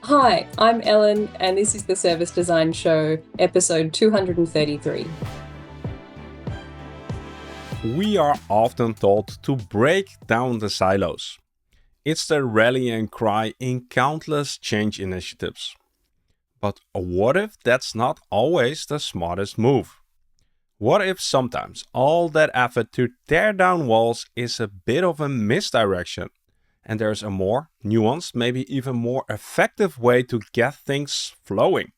Hi, I'm Ellen, and this is the Service Design Show, episode 233. We are often told to break down the silos. It's the rallying cry in countless change initiatives. But what if that's not always the smartest move? What if sometimes all that effort to tear down walls is a bit of a misdirection and there's a more nuanced, maybe even more effective way to get things flowing?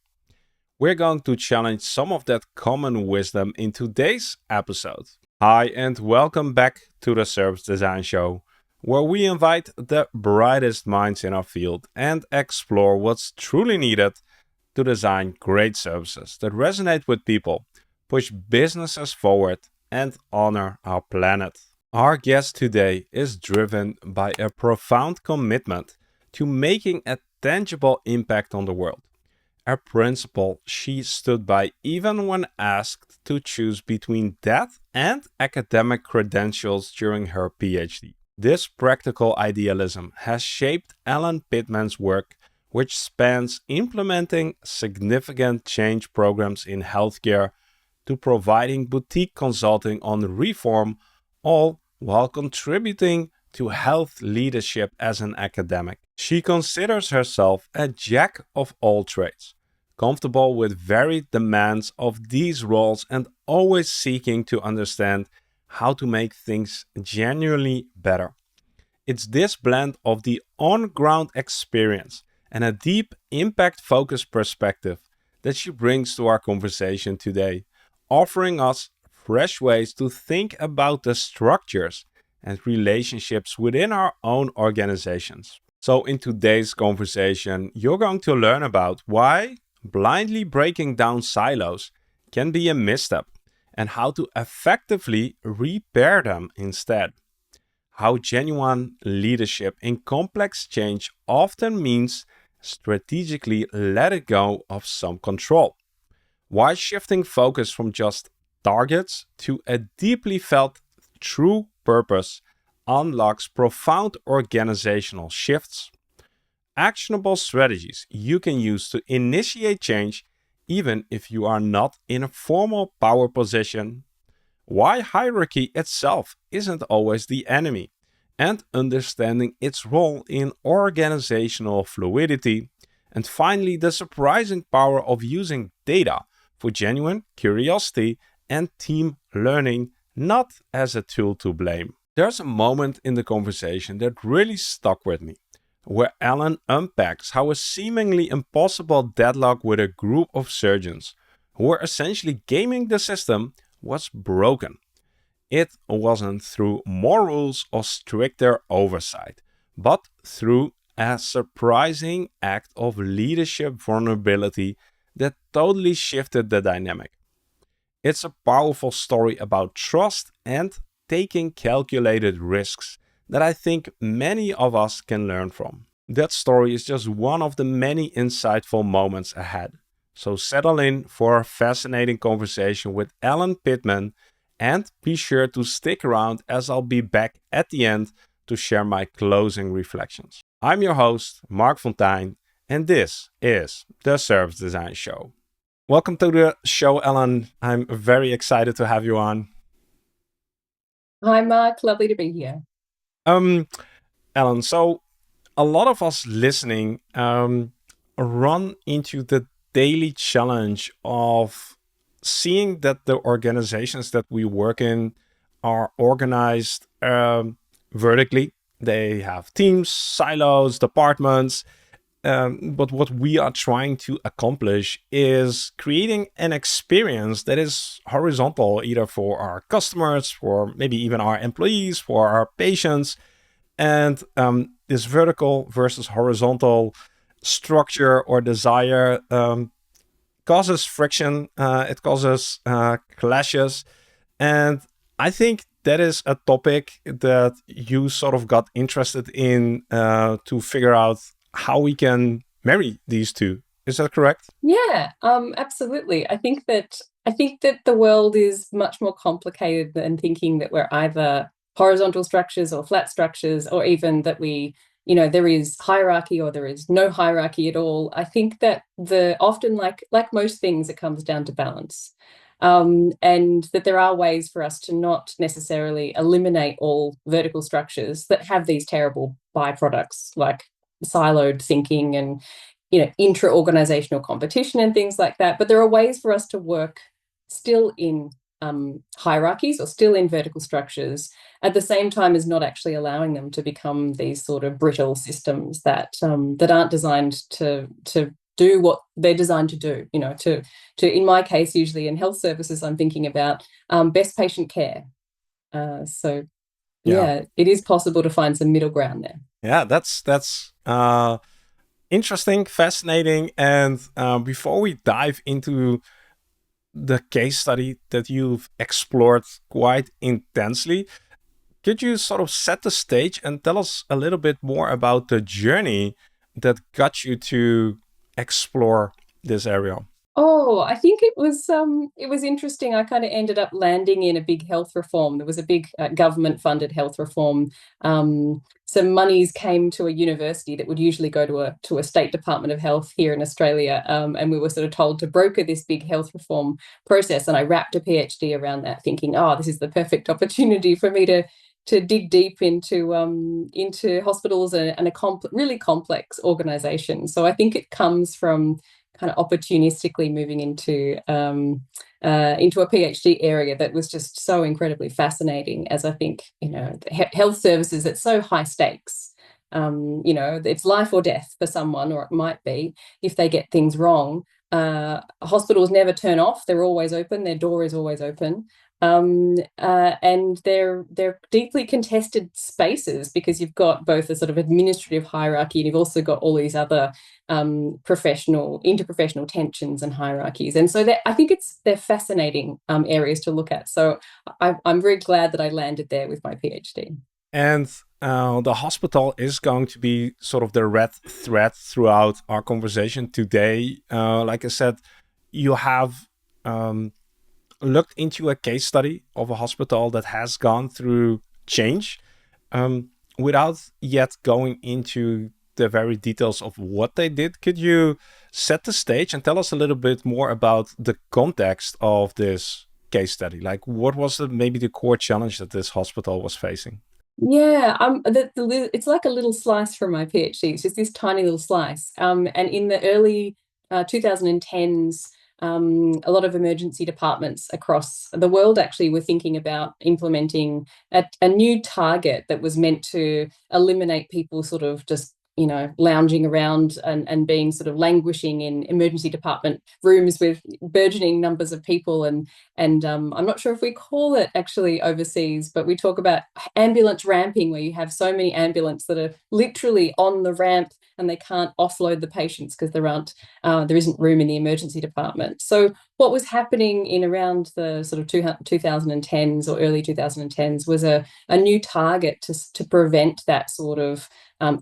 We're going to challenge some of that common wisdom in today's episode. Hi, and welcome back to the Service Design Show, where we invite the brightest minds in our field and explore what's truly needed to design great services that resonate with people, push businesses forward, and honor our planet. Our guest today is driven by a profound commitment to making a tangible impact on the world. A principle she stood by even when asked to choose between that and academic credentials during her PhD. This practical idealism has shaped Ellen Pittman's work, which spans implementing significant change programs in healthcare to providing boutique consulting on reform, all while contributing to health leadership as an academic. She considers herself a jack of all trades, comfortable with varied demands of these roles and always seeking to understand how to make things genuinely better. It's this blend of the on-ground experience and a deep impact-focused perspective that she brings to our conversation today, offering us fresh ways to think about the structures and relationships within our own organizations. So in today's conversation, you're going to learn about why blindly breaking down silos can be a misstep and how to effectively repair them instead. How genuine leadership in complex change often means strategically letting go of some control. Why shifting focus from just targets to a deeply felt true purpose unlocks profound organizational shifts. Actionable strategies you can use to initiate change even if you are not in a formal power position. Why hierarchy itself isn't always the enemy, and understanding its role in organizational fluidity. And finally, the surprising power of using data for genuine curiosity and team learning, not as a tool to blame. There's a moment in the conversation that really stuck with me, where Ellen unpacks how a seemingly impossible deadlock with a group of surgeons who were essentially gaming the system was broken. It wasn't through more rules or stricter oversight, but through a surprising act of leadership vulnerability that totally shifted the dynamic. It's a powerful story about trust and taking calculated risks that I think many of us can learn from. That story is just one of the many insightful moments ahead. So settle in for a fascinating conversation with Ellen Pittman and be sure to stick around as I'll be back at the end to share my closing reflections. I'm your host, Mark Fontijn, and this is the Service Design Show. Welcome to the show, Ellen. I'm very excited to have you on. Hi, Mark. Lovely to be here. Ellen, so a lot of us listening run into the daily challenge of seeing that the organizations that we work in are organized vertically. They have teams, silos, departments. But what we are trying to accomplish is creating an experience that is horizontal, either for our customers, for maybe even our employees, for our patients. And this vertical versus horizontal structure or desire causes friction, it causes clashes. And I think that is a topic that you sort of got interested in to figure out how we can marry these two. Is that correct? Yeah, absolutely. I think that the world is much more complicated than thinking that we're either horizontal structures or flat structures, or even that we, there is hierarchy or there is no hierarchy at all. I think that often, like most things, it comes down to balance. And that there are ways for us to not necessarily eliminate all vertical structures that have these terrible byproducts like siloed thinking and intra-organizational competition and things like that. But there are ways for us to work still in hierarchies or still in vertical structures at the same time as not actually allowing them to become these sort of brittle systems that aren't designed to do what they're designed to do. To in my case, usually in health services, I'm thinking about best patient care. So Yeah. yeah, it is possible to find some middle ground there. Yeah, that's interesting, fascinating. And before we dive into the case study that you've explored quite intensely, could you sort of set the stage and tell us a little bit more about the journey that got you to explore this area? Oh, I think it was interesting. I kind of ended up landing in a big health reform. There was a big government-funded health reform. Some monies came to a university that would usually go to a state department of health here in Australia, and we were sort of told to broker this big health reform process. And I wrapped a PhD around that, thinking, oh, this is the perfect opportunity for me to dig deep into hospitals and really complex organization. So I think it comes from kind of opportunistically moving into a PhD area that was just so incredibly fascinating. As I think, health services, it's so high stakes. It's life or death for someone, or it might be if they get things wrong. Hospitals never turn off; they're always open. Their door is always open. And they're deeply contested spaces because you've got both a sort of administrative hierarchy and you've also got all these other interprofessional tensions and hierarchies. And so I think they're fascinating areas to look at. So I'm very glad that I landed there with my PhD. And the hospital is going to be sort of the red thread throughout our conversation today. Like I said, you have looked into a case study of a hospital that has gone through change, without yet going into the very details of what they did. Could you set the stage and tell us a little bit more about the context of this case study? Like, what was maybe the core challenge that this hospital was facing? Yeah, it's like a little slice from my PhD. It's just this tiny little slice. And in the early 2010s, a lot of emergency departments across the world actually were thinking about implementing a new target that was meant to eliminate people sort of just lounging around and being sort of languishing in emergency department rooms with burgeoning numbers of people. And I'm not sure if we call it actually overseas, but we talk about ambulance ramping, where you have so many ambulances that are literally on the ramp and they can't offload the patients because there isn't room in the emergency department. So what was happening in around the sort of 2010s or early 2010s was a new target to prevent that sort of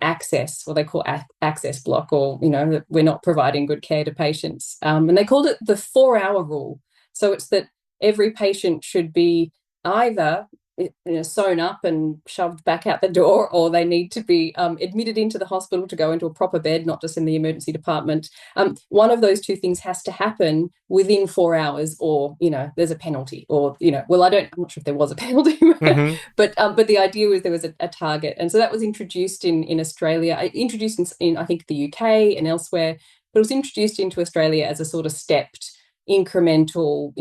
access, what they call access block, or that we're not providing good care to patients. And they called it the 4-hour rule. So it's that every patient should be either sewn up and shoved back out the door, or they need to be admitted into the hospital to go into a proper bed, not just in the emergency department. One of those two things has to happen within 4 hours, or there's a penalty, or well, I'm not sure if there was a penalty, Mm-hmm. but the idea was there was a target, and so that was introduced in Australia, introduced in I think the UK and elsewhere, but it was introduced into Australia as a sort of stepped incremental,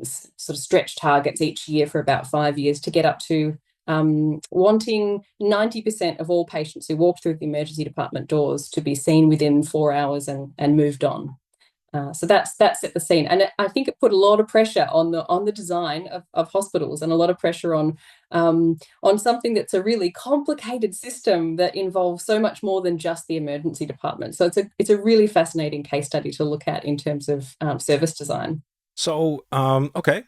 sort of stretch targets each year for about 5 years to get up to wanting 90% of all patients who walk through the emergency department doors to be seen within 4 hours and moved on. So that set the scene, and I think it put a lot of pressure on the design of hospitals, and a lot of pressure on something that's a really complicated system that involves so much more than just the emergency department. So it's a really fascinating case study to look at in terms of service design. So, okay.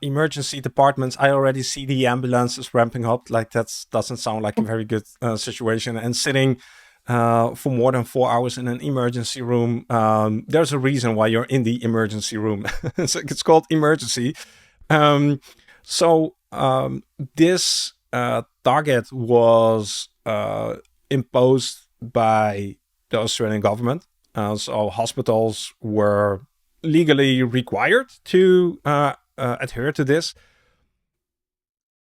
Emergency departments, I already see the ambulances ramping up. Like, that doesn't sound like a very good situation. And sitting for more than 4 hours in an emergency room, there's a reason why you're in the emergency room. It's called emergency. Um, so this target was imposed by the Australian government. So hospitals were legally required to adhere to this.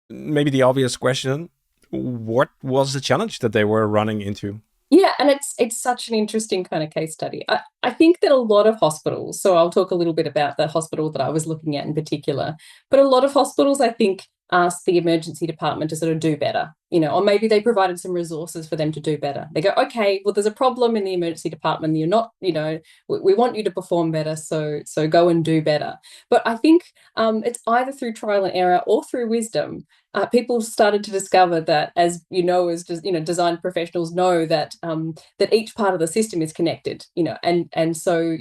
Maybe the obvious question, what was the challenge that they were running into? Yeah, and it's such an interesting kind of case study. I think that a lot of hospitals, so I'll talk a little bit about the hospital that I was looking at in particular, but a lot of hospitals, I think, asked the emergency department to sort of do better, or maybe they provided some resources for them to do better. They go, okay, well, there's a problem in the emergency department. You're not, we want you to perform better, so go and do better. But I think it's either through trial and error or through wisdom. People started to discover that, as design professionals know that that each part of the system is connected, and so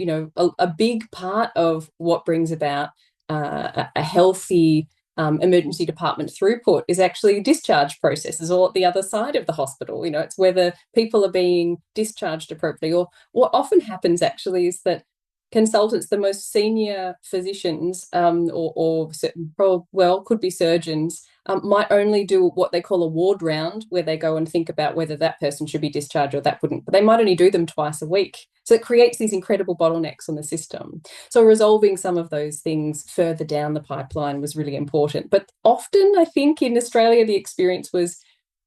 a big part of what brings about a healthy emergency department throughput is actually discharge processes, or at the other side of the hospital. It's whether people are being discharged appropriately, or what often happens actually is that consultants, the most senior physicians, could be surgeons, might only do what they call a ward round, where they go and think about whether that person should be discharged or that wouldn't. But they might only do them twice a week. So it creates these incredible bottlenecks on the system. So resolving some of those things further down the pipeline was really important. But often, I think, in Australia, the experience was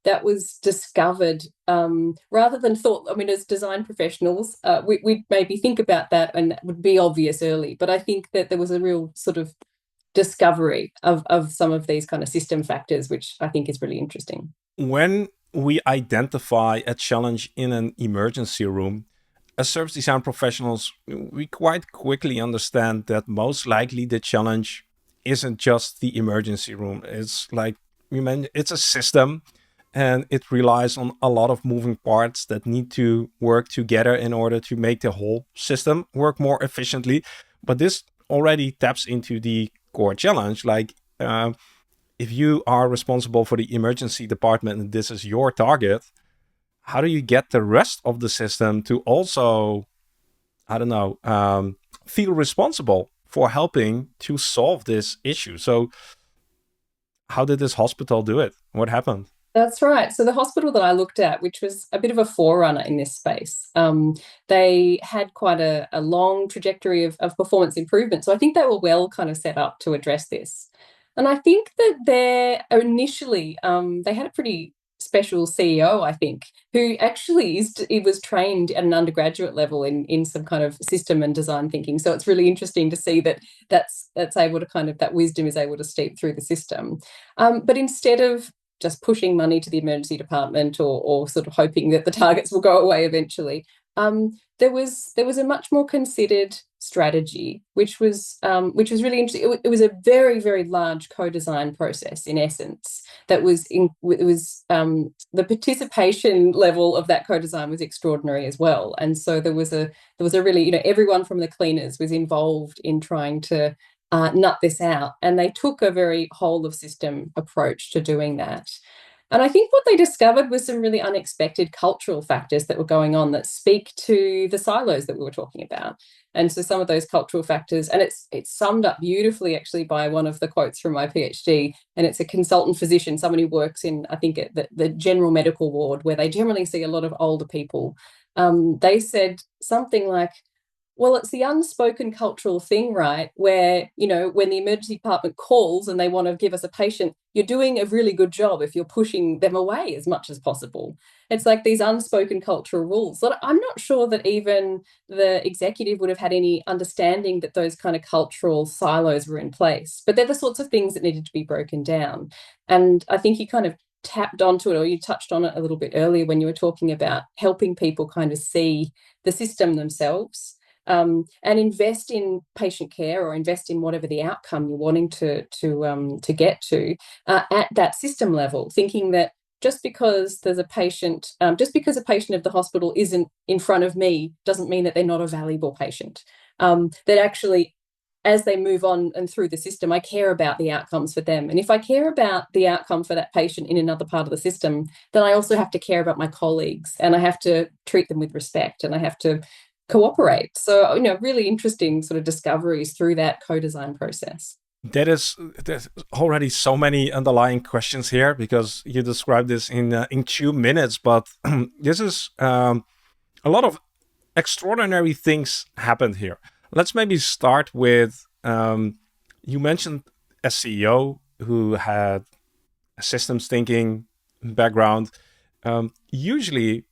that was discovered rather than thought. I mean, as design professionals, we'd maybe think about that and that would be obvious early. But I think that there was a real sort of discovery of some of these kind of system factors, which I think is really interesting. When we identify a challenge in an emergency room, as service design professionals, we quite quickly understand that most likely the challenge isn't just the emergency room. It's like we mentioned, it's a system, and it relies on a lot of moving parts that need to work together in order to make the whole system work more efficiently. But this already taps into the core challenge. Like, if you are responsible for the emergency department and this is your target, how do you get the rest of the system to also, I don't know, feel responsible for helping to solve this issue? So how did this hospital do it? What happened? That's right. So the hospital that I looked at, which was a bit of a forerunner in this space, they had quite a long trajectory of performance improvement. So I think they were well kind of set up to address this. And I think that initially they had a pretty special CEO, I think, who actually was trained at an undergraduate level in some kind of system and design thinking. So it's really interesting to see that that's able to kind of, that wisdom is able to seep through the system. But instead of just pushing money to the emergency department, or sort of hoping that the targets will go away eventually, there was a much more considered strategy, which was really interesting. It was a very, very large co-design process in essence. The participation level of that co-design was extraordinary as well. And so there was a really, everyone from the cleaners was involved in trying to nut this out, and they took a very whole of system approach to doing that. And I think what they discovered was some really unexpected cultural factors that were going on that speak to the silos that we were talking about. And so some of those cultural factors, and it's summed up beautifully actually by one of the quotes from my PhD, and it's a consultant physician, someone who works in, I think, at the general medical ward, where they generally see a lot of older people. They said something like, well, it's the unspoken cultural thing, right? Where, when the emergency department calls and they want to give us a patient, you're doing a really good job if you're pushing them away as much as possible. It's like these unspoken cultural rules that I'm not sure that even the executive would have had any understanding that those kind of cultural silos were in place. But they're the sorts of things that needed to be broken down. And I think you kind of tapped onto it, or you touched on it a little bit earlier when you were talking about helping people kind of see the system themselves. And invest in patient care, or invest in whatever the outcome you're wanting to get to at that system level, thinking that just because there's a patient, just because a patient of the hospital isn't in front of me, doesn't mean that they're not a valuable patient. That actually, as they move on and through the system, I care about the outcomes for them. And if I care about the outcome for that patient in another part of the system, then I also have to care about my colleagues, and I have to treat them with respect, and I have to cooperate. So, really interesting sort of discoveries through that co-design process. There's already so many underlying questions here because you described this in 2 minutes, but this is a lot of extraordinary things happened here. Let's maybe start with you mentioned a CEO who had a systems thinking background. Usually,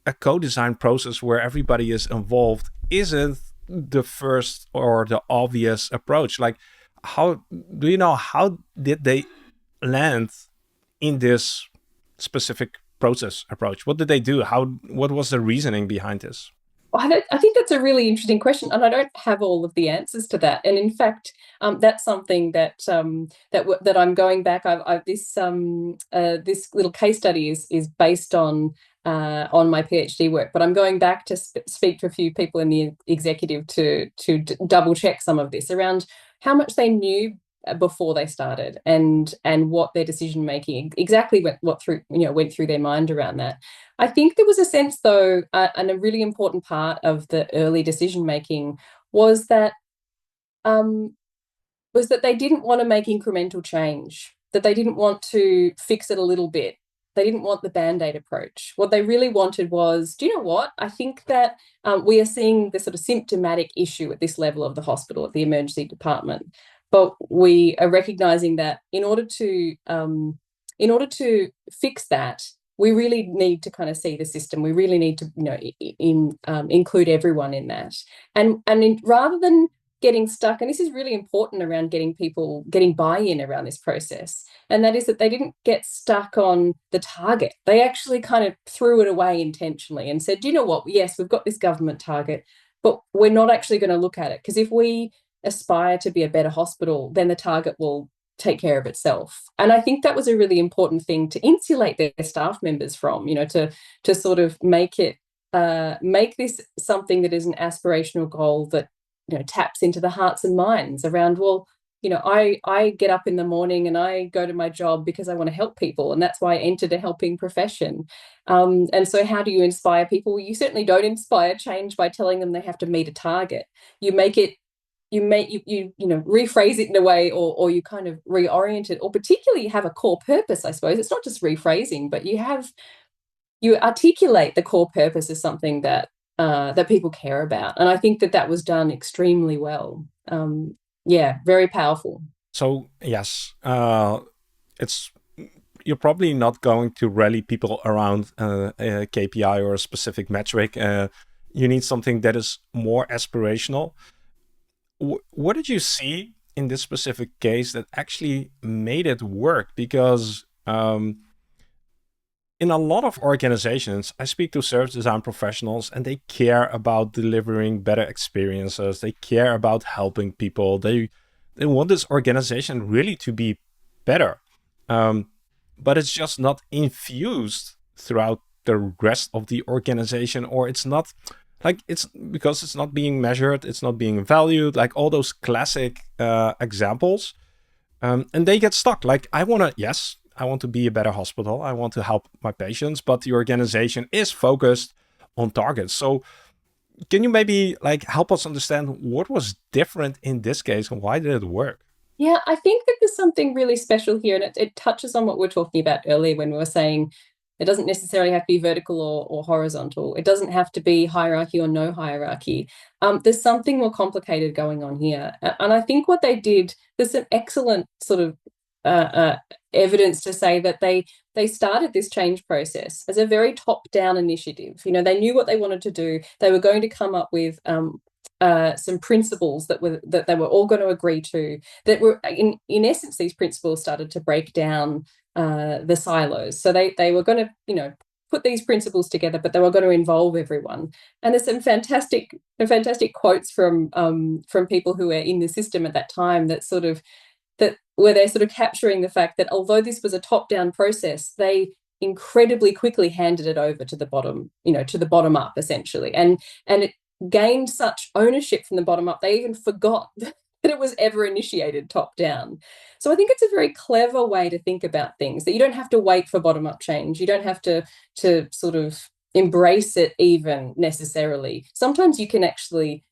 a co-design process where everybody is involved isn't the first or the obvious approach. Like, how do you know how did they land in this specific process approach? What did they do? What was the reasoning behind this? I think that's a really interesting question, and I don't have all of the answers to that. And in fact, that's something that I'm going back. This little case study is based on my PhD work, but I'm going back to speak to a few people in the executive to double check some of this around how much they knew before they started and what their decision making exactly went through their mind around that. I think there was a sense, though, and a really important part of the early decision making was that um, they didn't want to make incremental change, that they didn't want to fix it a little bit. They didn't want the band-aid approach. What they really wanted was, do you know what? I think that we are seeing the sort of symptomatic issue at this level of the hospital, at the emergency department. But we are recognizing that in order to fix that, we really need to kind of see the system. We really need to, include everyone in that. Rather than getting stuck, and this is really important around getting buy-in around this process, and that is that they didn't get stuck on the target. They actually kind of threw it away intentionally and said, you know what, yes, we've got this government target, but we're not actually going to look at it, because if we aspire to be a better hospital, then the target will take care of itself. And I think that was a really important thing to insulate their staff members from, to sort of make this something that is an aspirational goal that taps into the hearts and minds around, well, I get up in the morning and I go to my job because I want to help people, and that's why I entered a helping profession. And so how do you inspire people? Well, you certainly don't inspire change by telling them they have to meet a target. You make it rephrase it in a way, or you kind of reorient it, or particularly you have a core purpose. I suppose it's not just rephrasing, but you articulate the core purpose as something that people care about. And I think that was done extremely well. Yeah, very powerful. So yes, it's you're probably not going to rally people around a KPI or a specific metric. You need something that is more aspirational. What did you see in this specific case that actually made it work? Because in a lot of organizations, I speak to service design professionals and they care about delivering better experiences. They care about helping people. They want this organization really to be better. But it's just not infused throughout the rest of the organization, or it's not like it's because it's not being measured, it's not being valued, like all those classic examples. And they get stuck. Like, I want to be a better hospital. I want to help my patients, but the organization is focused on targets. So can you maybe like help us understand what was different in this case and why did it work? Yeah, I think that there's something really special here, and it touches on what we were talking about earlier when we were saying it doesn't necessarily have to be vertical or horizontal. It doesn't have to be hierarchy or no hierarchy. There's something more complicated going on here. And I think what they did, there's some excellent sort of evidence to say that they started this change process as a very top-down initiative. They knew what they wanted to do. They were going to come up with some principles that they were all going to agree to. That were in essence, these principles started to break down the silos. So they were going to put these principles together, but they were going to involve everyone. And there's some fantastic quotes from people who were in the system at that time where they're sort of capturing the fact that although this was a top-down process, they incredibly quickly handed it over to the bottom up, essentially. And it gained such ownership from the bottom up, they even forgot that it was ever initiated top down. So I think it's a very clever way to think about things, that you don't have to wait for bottom up change. You don't have to sort of embrace it even necessarily. Sometimes you can actually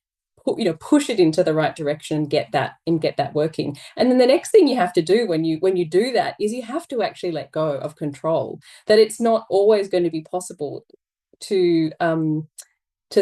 push it into the right direction and get that working. And then the next thing you have to do when you do that is you have to actually let go of control, that it's not always going to be possible to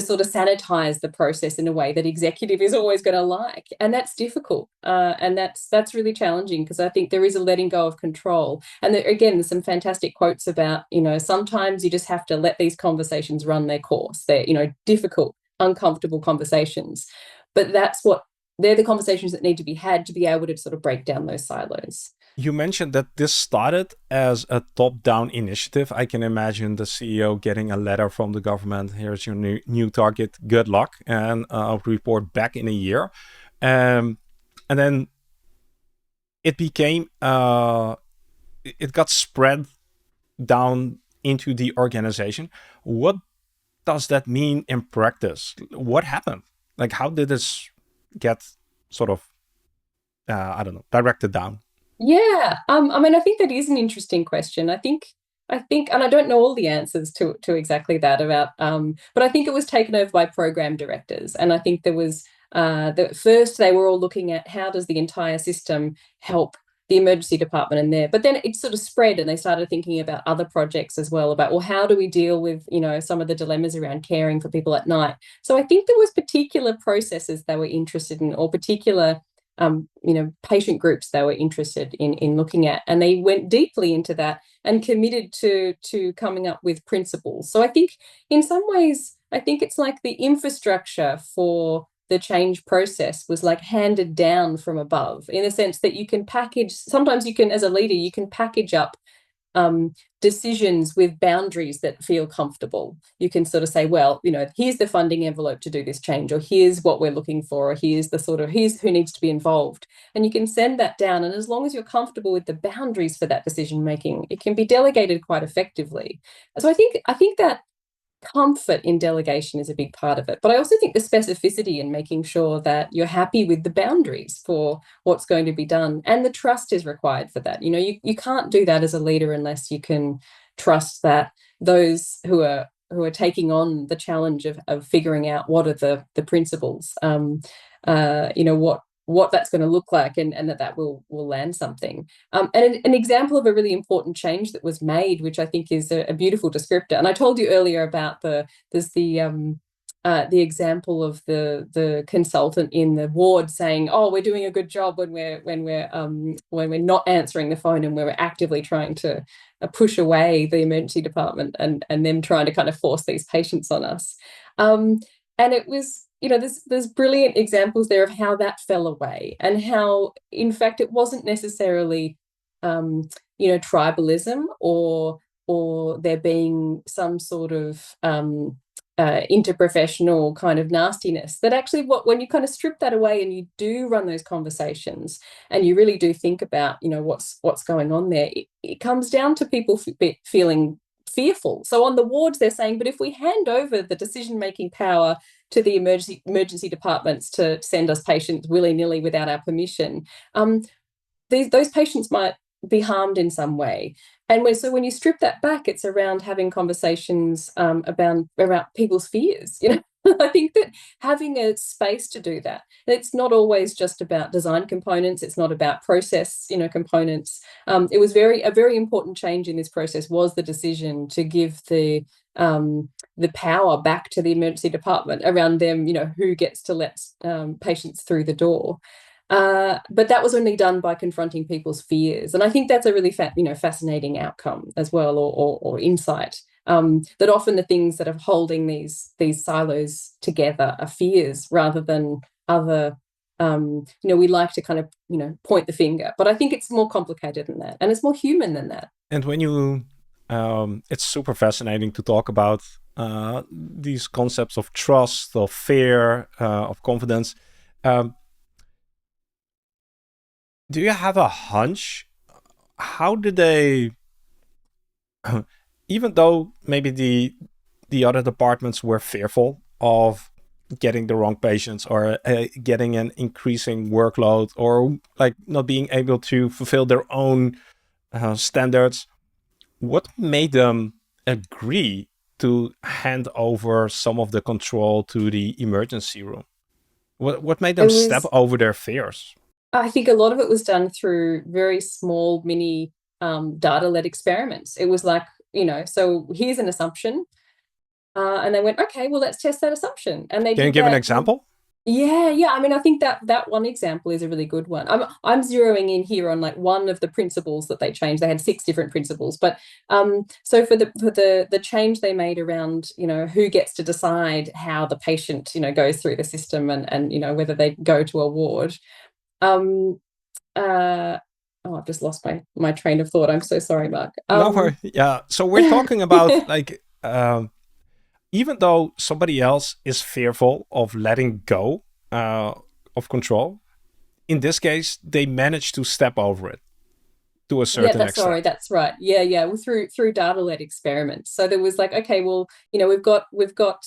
sort of sanitize the process in a way that executive is always going to like, and that's difficult, and that's really challenging, because I think there is a letting go of control. And again, there's some fantastic quotes about, sometimes you just have to let these conversations run their course. They're difficult, uncomfortable conversations, but they're the conversations that need to be had to be able to sort of break down those silos. You mentioned that this started as a top-down initiative. I can imagine the CEO getting a letter from the government. Here's your new target. Good luck, and I'll report back in a year. And then it became, it got spread down into the organization. What does that mean in practice? What happened? Like, how did this get sort of, I don't know, directed down? Yeah, I mean, I think that is an interesting question. I think, and I don't know all the answers to exactly that about, but I think it was taken over by program directors, and I think there was first they were all looking at how does the entire system help the emergency department in there, but then it sort of spread, and they started thinking about other projects as well, about, well, how do we deal with some of the dilemmas around caring for people at night. So I think there was particular processes they were interested in, or particular patient groups they were interested in looking at, and they went deeply into that and committed to coming up with principles. So I think in some ways, I think it's like the infrastructure for the change process was like handed down from above, in the sense that you can package, sometimes you can, as a leader, you can package up decisions with boundaries that feel comfortable. You can sort of say, well, here's the funding envelope to do this change, or here's what we're looking for, or here's who needs to be involved. And you can send that down. And as long as you're comfortable with the boundaries for that decision making, it can be delegated quite effectively. So I think that comfort in delegation is a big part of it. But I also think the specificity in making sure that you're happy with the boundaries for what's going to be done, and the trust is required for that. You can't do that as a leader unless you can trust that those who are taking on the challenge of figuring out what are the principles, what that's going to look like, and that will land something. And an example of a really important change that was made, which I think is a beautiful descriptor. And I told you earlier about there's the example of the consultant in the ward saying, "Oh, we're doing a good job when we're not answering the phone, and we're actively trying to push away the emergency department and them trying to kind of force these patients on us." And it was, there's brilliant examples there of how that fell away, and how, in fact, it wasn't necessarily, tribalism, or there being some sort of interprofessional kind of nastiness. That actually, when you kind of strip that away and you do run those conversations, and you really do think about, what's going on there, it comes down to people feeling fearful. So on the wards, they're saying, but if we hand over the decision-making power to the emergency departments to send us patients willy-nilly without our permission, those patients might be harmed in some way. And when you strip that back, it's around having conversations about people's fears. I think that having a space to do that, it's not always just about design components. It's not about process, components. It was a very important change in this process was the decision to give the power back to the emergency department around them, who gets to let patients through the door. But that was only done by confronting people's fears. And I think that's a really fascinating outcome as well, or insight. That often the things that are holding these silos together are fears rather than other. We like to kind of point the finger, but I think it's more complicated than that, and it's more human than that. And when you, it's super fascinating to talk about these concepts of trust, of fear, of confidence. Do you have a hunch? How did they? Even though maybe the other departments were fearful of getting the wrong patients, or getting an increasing workload, or like not being able to fulfill their own standards, what made them agree to hand over some of the control to the emergency room? What made them It step was, over their fears? I think a lot of it was done through very small mini data-led experiments. It was like, so here's an assumption. And they went, okay, well, let's test that assumption. And they Can you did give an that. example? Yeah, yeah. I mean, I think that one example is a really good one. I'm zeroing in here on like one of the principles that they changed. They had six different principles, but so for the change they made around, who gets to decide how the patient, goes through the system and whether they go to a ward. Um, I've just lost my train of thought. I'm so sorry, Mark. No, yeah. So we're talking about like even though somebody else is fearful of letting go uh, of control, in this case, they manage to step over it to a Yeah, certain that's sorry, extent. that's right. Yeah, yeah. Well, through data-led experiments. So there was like, okay, well, we've got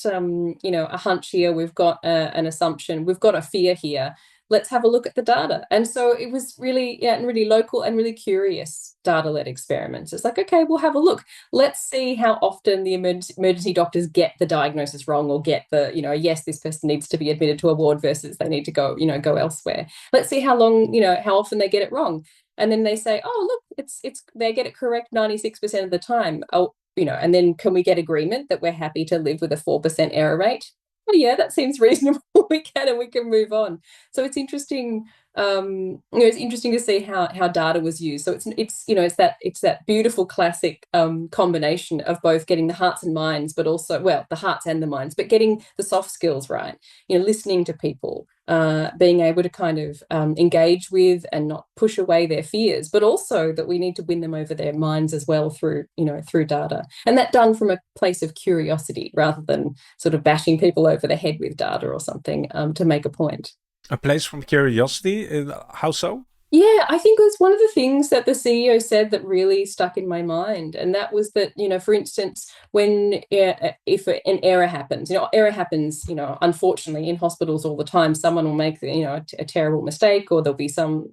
a hunch here, we've got an assumption, we've got a fear here. Let's have a look at the data. And so it was really, yeah, and really local and really curious data-led experiments. It's like, okay, we'll have a look. Let's see how often the emergency doctors get the diagnosis wrong or get the, yes, this person needs to be admitted to a ward versus they need to go elsewhere. Let's see how long, how often they get it wrong. And then they say, oh, look, it's they get it correct 96% of the time. Oh, and then can we get agreement that we're happy to live with a 4% error rate? Oh yeah, that seems reasonable. We can, and we can move on. So it's interesting. It's interesting to see how data was used. So it's that beautiful classic combination of both getting the hearts and minds, but also, well, the hearts and the minds, but getting the soft skills right. Listening to people, being able to kind of engage with and not push away their fears, but also that we need to win them over their minds as well through data, and that done from a place of curiosity rather than sort of bashing people over the head with data or something to make a point. A place from curiosity. How so? Yeah, I think it was one of the things that the CEO said that really stuck in my mind. And that was that, for instance, when if an error happens, error happens, unfortunately in hospitals all the time, someone will make, a terrible mistake, or there'll be some,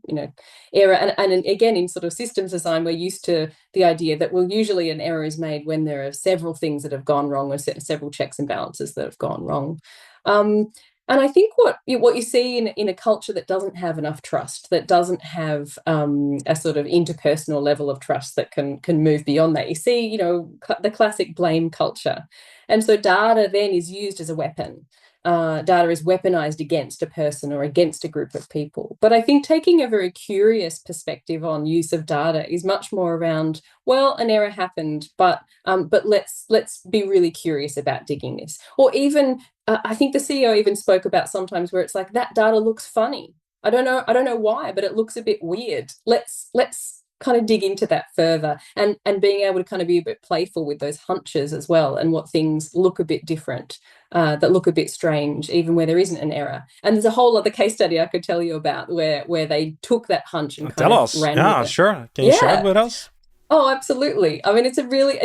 error. And again, in sort of systems design, we're used to the idea that, well, usually an error is made when there are several things that have gone wrong or several checks and balances that have gone wrong. Um, and I think what you see in a culture that doesn't have enough trust, that doesn't have a sort of interpersonal level of trust that can move beyond that, you see, the classic blame culture. And so data then is used as a weapon. Data is weaponized against a person or against a group of people. But I think taking a very curious perspective on use of data is much more around, well, an error happened, but let's be really curious about digging this. Or even I think the CEO even spoke about sometimes where it's like, that data looks funny. I don't know why, but it looks a bit weird. Let's kind of dig into that further, and being able to kind of be a bit playful with those hunches as well, and what things look a bit different, that look a bit strange, even where there isn't an error. And there's a whole other case study I could tell you about where they took that hunch and kind Tell of us. ran with Yeah, it. sure. Can you share it Yeah. with us? Oh, absolutely. I mean, it's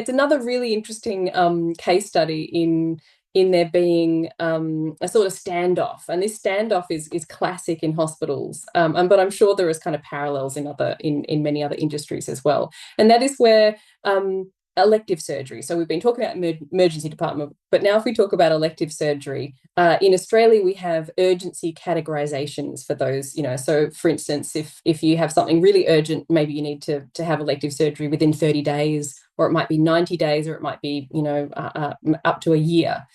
another really interesting case study in there being a sort of standoff, and this standoff is classic in hospitals, but I'm sure there is kind of parallels in many other industries as well. And that is where elective surgery. So we've been talking about emergency department, but now if we talk about elective surgery, in Australia we have urgency categorizations for those. So for instance, if you have something really urgent, maybe you need to have elective surgery within 30 days, or it might be 90 days, or it might be up to a year.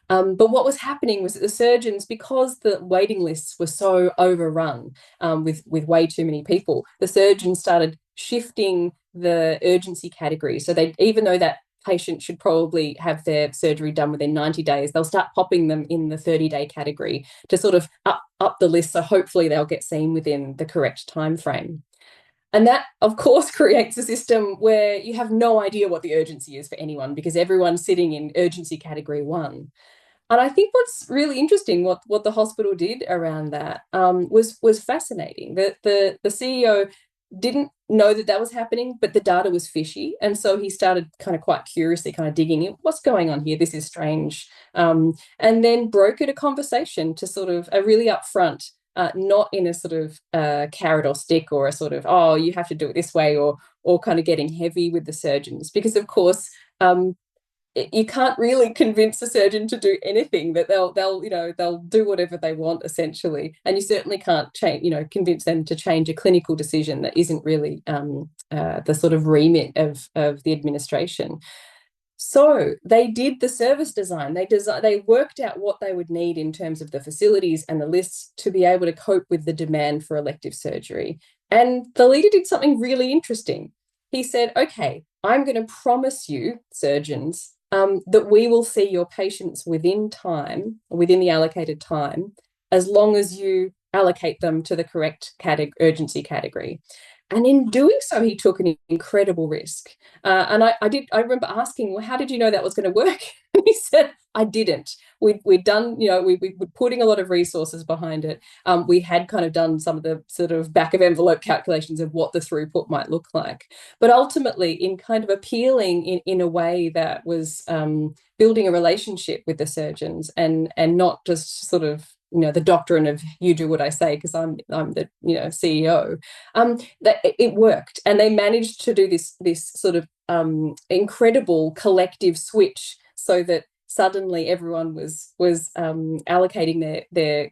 But what was happening was that the surgeons, because the waiting lists were so overrun with way too many people, the surgeons started shifting the urgency category. So they, even though that patient should probably have their surgery done within 90 days, they'll start popping them in the 30-day category to sort of up the list. So hopefully they'll get seen within the correct time frame. And that, of course, creates a system where you have no idea what the urgency is for anyone, because everyone's sitting in urgency category 1. And I think what's really interesting, what the hospital did around that, was fascinating. The CEO didn't know that was happening, but the data was fishy, and so he started kind of quite curiously kind of digging in. What's going on here? This is strange. And then brokered a conversation to sort of a really upfront, not in a sort of carrot or stick, or a sort of, oh, you have to do it this way, or kind of getting heavy with the surgeons, because of course. you can't really convince a surgeon to do anything, that they'll do whatever they want essentially, and you certainly can't convince them to change a clinical decision that isn't really the sort of remit of the administration. So they did the service design. They worked out what they would need in terms of the facilities and the lists to be able to cope with the demand for elective surgery. And the leader did something really interesting. He said, okay, I'm going to promise you, surgeons, that we will see your patients within the allocated time, as long as you allocate them to the correct urgency category. And in doing so, he took an incredible risk. And I remember asking, well, how did you know that was going to work? And he said, I didn't. We'd done, we were putting a lot of resources behind it. We had kind of done some of the sort of back of envelope calculations of what the throughput might look like. But ultimately, in kind of appealing in a way that was building a relationship with the surgeons, and not just sort of, the doctrine of you do what I say because I'm the CEO. That it worked, and they managed to do this sort of incredible collective switch, so that suddenly everyone was allocating their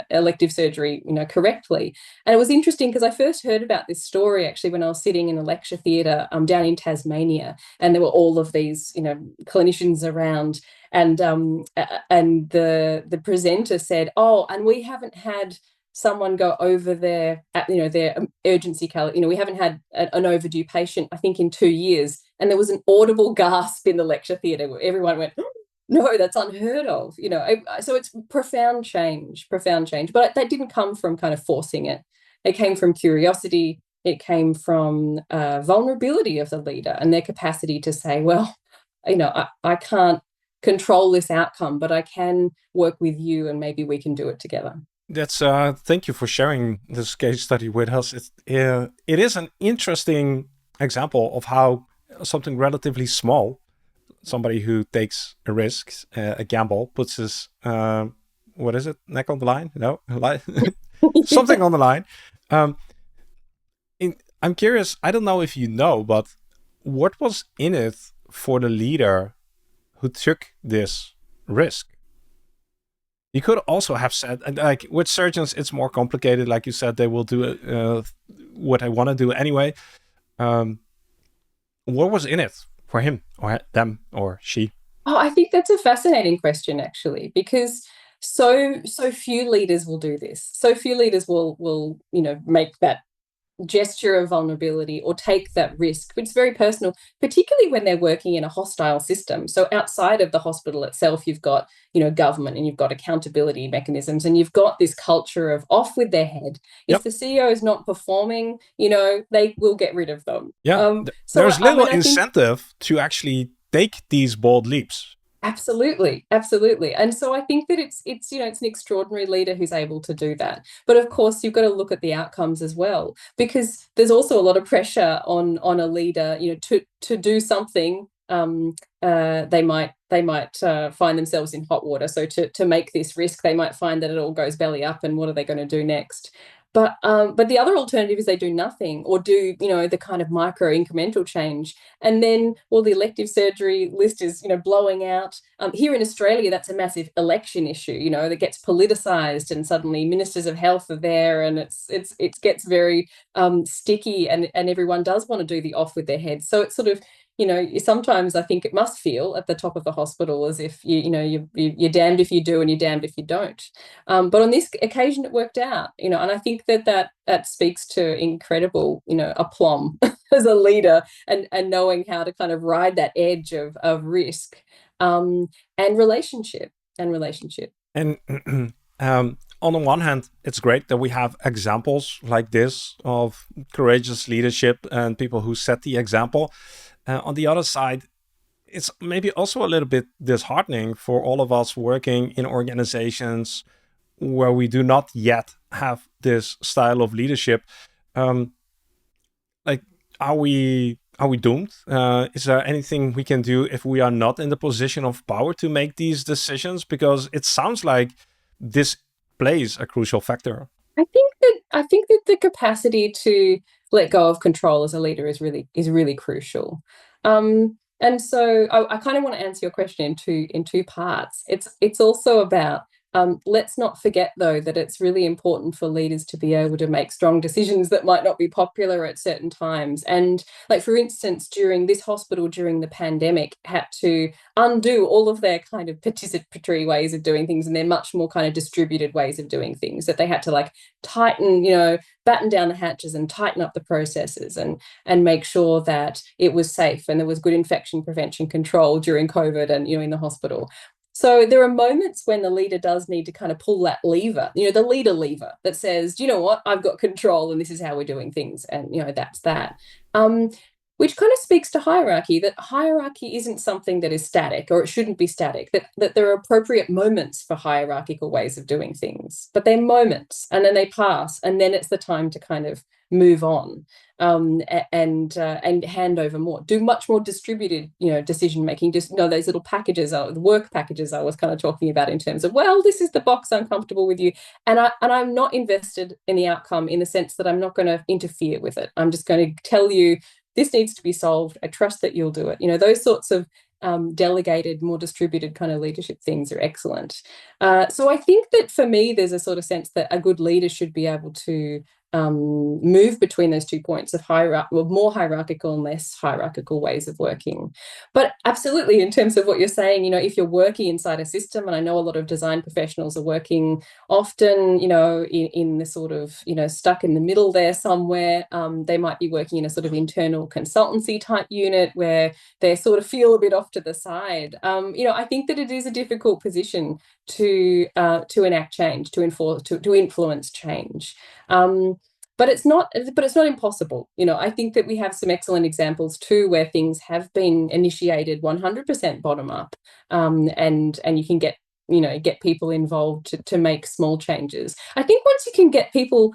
elective surgery correctly. And it was interesting because I first heard about this story actually when I was sitting in a lecture theatre down in Tasmania, and there were all of these clinicians around, and the presenter said, oh, and we haven't had someone go over their urgency calendar. We haven't had an overdue patient, I think, in 2 years. And there was an audible gasp in the lecture theatre where everyone went, oh, no, that's unheard of. So it's profound change. But that didn't come from kind of forcing it. It came from curiosity. It came from vulnerability of the leader and their capacity to say, well, I can't control this outcome, but I can work with you, and maybe we can do it together. That's thank you for sharing this case study with us. It is an interesting example of how something relatively small, somebody who takes a risk, a gamble, puts his what is it, neck on the line? No, something on the line. I'm curious. I don't know if you know, but what was in it for the leader who took this risk? You could also have said, like with surgeons, it's more complicated. Like you said, they will do what they want to do anyway. What was in it for him or them or she? Oh, I think that's a fascinating question, actually, because so few leaders will do this. So few leaders will make that gesture of vulnerability or take that risk. It's very personal, particularly when they're working in a hostile system. So outside of the hospital itself, you've got government, and you've got accountability mechanisms, and you've got this culture of off with their head. If the CEO is not performing, they will get rid of them. Yeah, there's little incentive to actually take these bold leaps. Absolutely. And so I think that it's an extraordinary leader who's able to do that. But of course, you've got to look at the outcomes as well, because there's also a lot of pressure on a leader, to do something. They might find themselves in hot water. So to make this risk, they might find that it all goes belly up, and what are they going to do next? But the other alternative is they do nothing, or do the kind of micro incremental change, and then the elective surgery list is blowing out. Here in Australia, that's a massive election issue, that gets politicized, and suddenly ministers of health are there, and it gets very sticky, and everyone does want to do the off with their heads. So it's sort of, sometimes I think it must feel at the top of the hospital as if you're damned if you do and you're damned if you don't. But on this occasion, it worked out, and I think that speaks to incredible, aplomb as a leader, and knowing how to kind of ride that edge of risk, and relationship. And on the one hand, it's great that we have examples like this of courageous leadership and people who set the example. On the other side, it's maybe also a little bit disheartening for all of us working in organizations where we do not yet have this style of leadership. Like, are we doomed? Is there anything we can do if we are not in the position of power to make these decisions? Because it sounds like this plays a crucial factor. I think that the capacity to let go of control as a leader is really crucial. And so I kind of want to answer your question in two parts. It's also about let's not forget, though, that it's really important for leaders to be able to make strong decisions that might not be popular at certain times. And like, for instance, during this hospital, during the pandemic, had to undo all of their kind of participatory ways of doing things and their much more kind of distributed ways of doing things, that they had to like tighten, batten down the hatches and tighten up the processes and make sure that it was safe and there was good infection prevention control during COVID and, in the hospital. So there are moments when the leader does need to kind of pull that lever, the leader lever that says, you know what, I've got control and this is how we're doing things. And, that's that. Which kind of speaks to hierarchy, that hierarchy isn't something that is static, or it shouldn't be static, that there are appropriate moments for hierarchical ways of doing things, but they're moments and then they pass. And then it's the time to kind of move on and hand over more, do much more distributed, decision making. Just those little packages, the work packages I was kind of talking about in terms of, well, this is the box I'm comfortable with you, and I'm not invested in the outcome in the sense that I'm not going to interfere with it. I'm just going to tell you this needs to be solved. I trust that you'll do it. Those sorts of delegated, more distributed kind of leadership things are excellent. So I think that for me, there's a sort of sense that a good leader should be able to move between those 2 points of more hierarchical and less hierarchical ways of working. But absolutely, in terms of what you're saying, if you're working inside a system, and I know a lot of design professionals are working often, in the sort of, stuck in the middle there somewhere. They might be working in a sort of internal consultancy type unit where they sort of feel a bit off to the side. I think that it is a difficult position to enact change, to influence change. But it's not impossible. I think that we have some excellent examples too, where things have been initiated 100% bottom up, and you can get people involved to make small changes. I think once you can get people,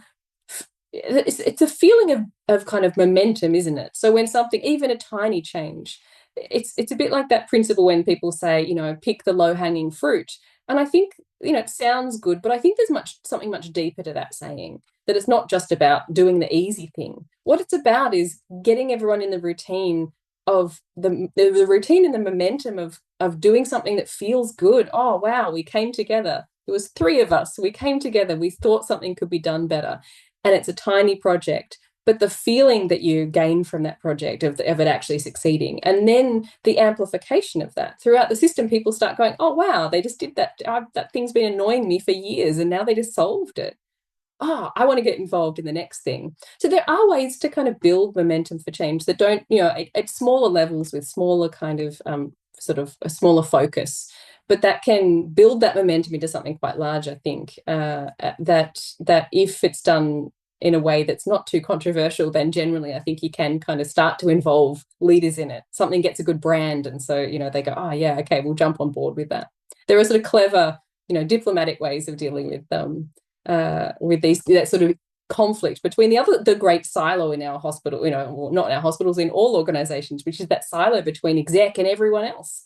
it's a feeling of kind of momentum, isn't it? So when something, even a tiny change, it's a bit like that principle when people say, pick the low-hanging fruit. And I think, it sounds good, but I think there's something much deeper to that saying, that it's not just about doing the easy thing. What it's about is getting everyone in the routine of the routine and the momentum of doing something that feels good. Oh, wow, we came together. It was 3 of us. We came together. We thought something could be done better. And it's a tiny project, but the feeling that you gain from that project of it actually succeeding, and then the amplification of that throughout the system, people start going, oh, wow, they just did that. That thing's been annoying me for years and now they just solved it. Oh, I want to get involved in the next thing. So there are ways to kind of build momentum for change that don't, at smaller levels with smaller kind of sort of a smaller focus, but that can build that momentum into something quite large, I think, that if it's done in a way that's not too controversial, then generally I think you can kind of start to involve leaders in it. Something gets a good brand, and so, they go, oh, yeah, okay, we'll jump on board with that. There are sort of clever, diplomatic ways of dealing with that sort of conflict between the great silo in our hospital, well, not in our hospitals, in all organizations, which is that silo between exec and everyone else.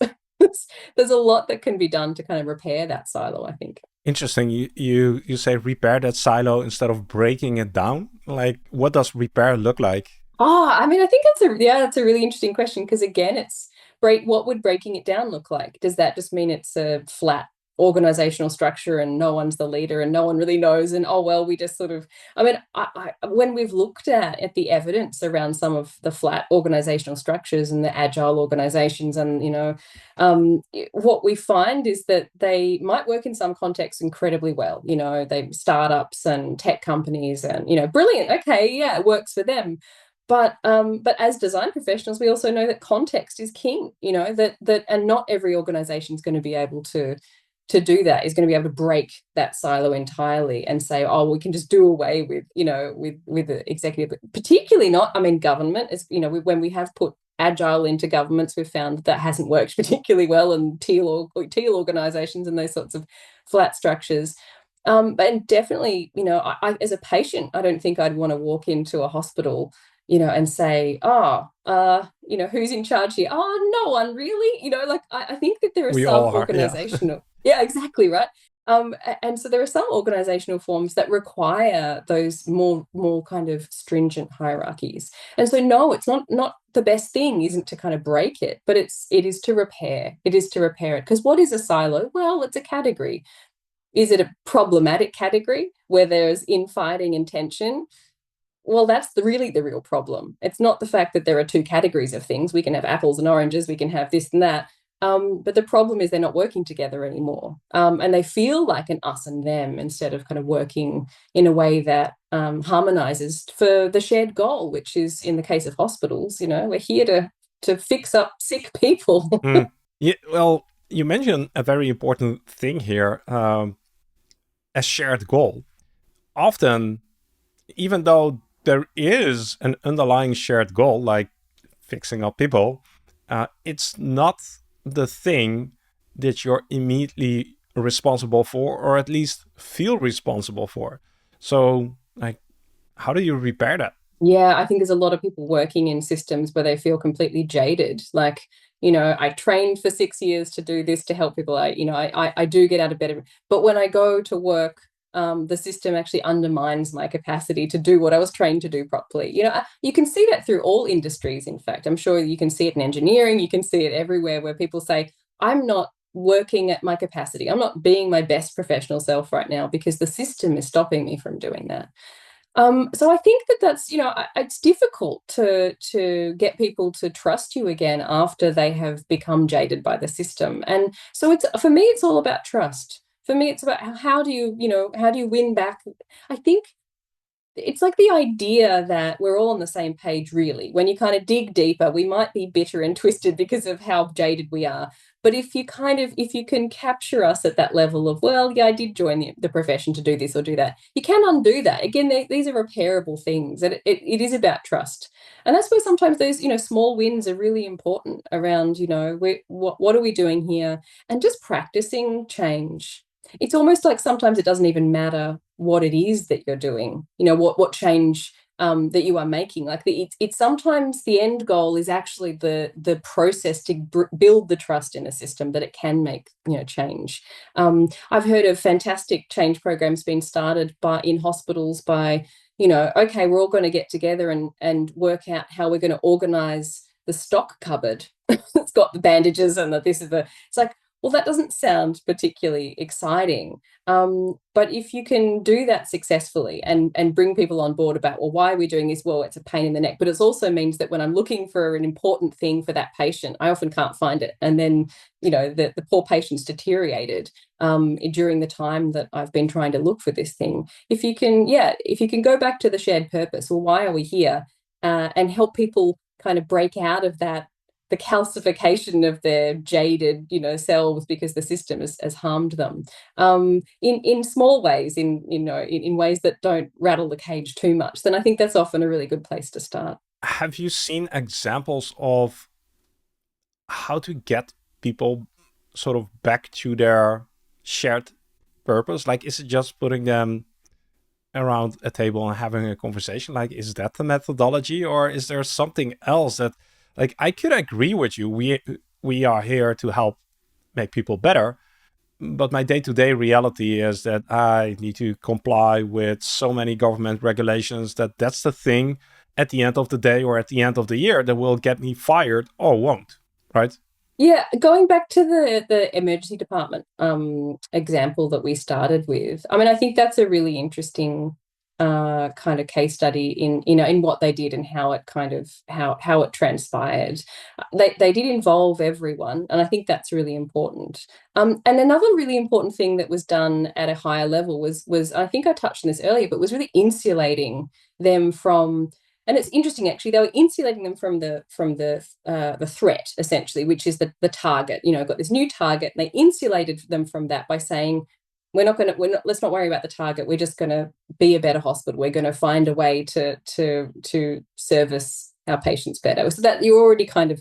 There's a lot that can be done to kind of repair that silo, I think. Interesting. You say repair that silo instead of breaking it down. Like, what does repair look like? Oh, I mean, I think that's a really interesting question, because again, what would breaking it down look like? Does that just mean it's a flat organizational structure and no one's the leader and no one really knows, and oh well, we just sort of, I mean, when we've looked at the evidence around some of the flat organizational structures and the agile organizations, and what we find is that they might work in some contexts incredibly well. They startups and tech companies, and brilliant, okay, yeah, it works for them. But as design professionals, we also know that context is king. And not every organization is going to be able to do that, is going to be able to break that silo entirely and say, oh, we can just do away with, with the executive, particularly not, I mean, government is, when we have put agile into governments, we've found that hasn't worked particularly well, and teal organizations and those sorts of flat structures. And definitely, I, as a patient, I don't think I'd want to walk into a hospital, and say, who's in charge here? Oh, no one really, like, I think that there are We some all are, yeah. organizational, yeah, exactly, right. And so there are some organizational forms that require those more kind of stringent hierarchies. And so no, it's not the best thing isn't to kind of break it, but it is to repair. It is to repair it. Because what is a silo? Well, it's a category. Is it a problematic category where there's infighting and tension? Well, that's really the real problem. It's not the fact that there are two categories of things. We can have apples and oranges, we can have this and that. But the problem is they're not working together anymore. And they feel like an us and them instead of kind of working in a way that harmonizes for the shared goal, which is in the case of hospitals, we're here to fix up sick people. Yeah, well, you mentioned a very important thing here, a shared goal. Often, even though there is an underlying shared goal, like fixing up people, it's not the thing that you're immediately responsible for, or at least feel responsible for. So, like, how do you repair that? Yeah, I think there's a lot of people working in systems where they feel completely jaded. Like, I trained for 6 years to do this to help people. I do get out of bed, but when I go to work, the system actually undermines my capacity to do what I was trained to do properly. You can see that through all industries. In fact, I'm sure you can see it in engineering. You can see it everywhere where people say, "I'm not working at my capacity. I'm not being my best professional self right now because the system is stopping me from doing that." So I think that's it's difficult to get people to trust you again after they have become jaded by the system. And so it's for me, it's all about trust. For me, it's about how do you win back? I think it's like the idea that we're all on the same page, really. When you kind of dig deeper, we might be bitter and twisted because of how jaded we are. But if you can capture us at that level of, well, yeah, I did join the profession to do this or do that, you can undo that. Again, these are repairable things. And it is about trust. And that's where sometimes those, small wins are really important around, what are we doing here? And just practicing change. It's almost like sometimes it doesn't even matter what it is that you're doing, what change that you are making. Like it's sometimes the end goal is actually the process to build the trust in a system that it can make change. I've heard of fantastic change programs being started in hospitals by okay, we're all going to get together and work out how we're going to organize the stock cupboard. It's got the bandages and it's like, well, that doesn't sound particularly exciting. But if you can do that successfully and bring people on board about, well, why are we doing this? Well, it's a pain in the neck, but it also means that when I'm looking for an important thing for that patient, I often can't find it. And then, the poor patient's deteriorated during the time that I've been trying to look for this thing. If you can go back to the shared purpose, well, why are we here? And help people kind of break out of the calcification of their jaded, selves because the system has harmed them in small ways, in ways that don't rattle the cage too much. Then I think that's often a really good place to start. Have you seen examples of how to get people sort of back to their shared purpose? Like, is it just putting them around a table and having a conversation? Like, is that the methodology, or is there something else that, like, I could agree with you. We are here to help make people better, but my day-to-day reality is that I need to comply with so many government regulations that's the thing at the end of the day or at the end of the year that will get me fired or won't, right? Yeah, going back to the emergency department example that we started with, I mean, I think that's a really interesting kind of case study in what they did and how it kind of how it transpired. They did involve everyone, and I think that's really important. And another really important thing that was done at a higher level was I think I touched on this earlier, but was really insulating them from. And it's interesting, actually, they were insulating them from the threat, essentially, which is the target. Got this new target, and they insulated them from that by saying, let's not worry about the target. We're just going to be a better hospital. We're going to find a way to service our patients better. So that you're already kind of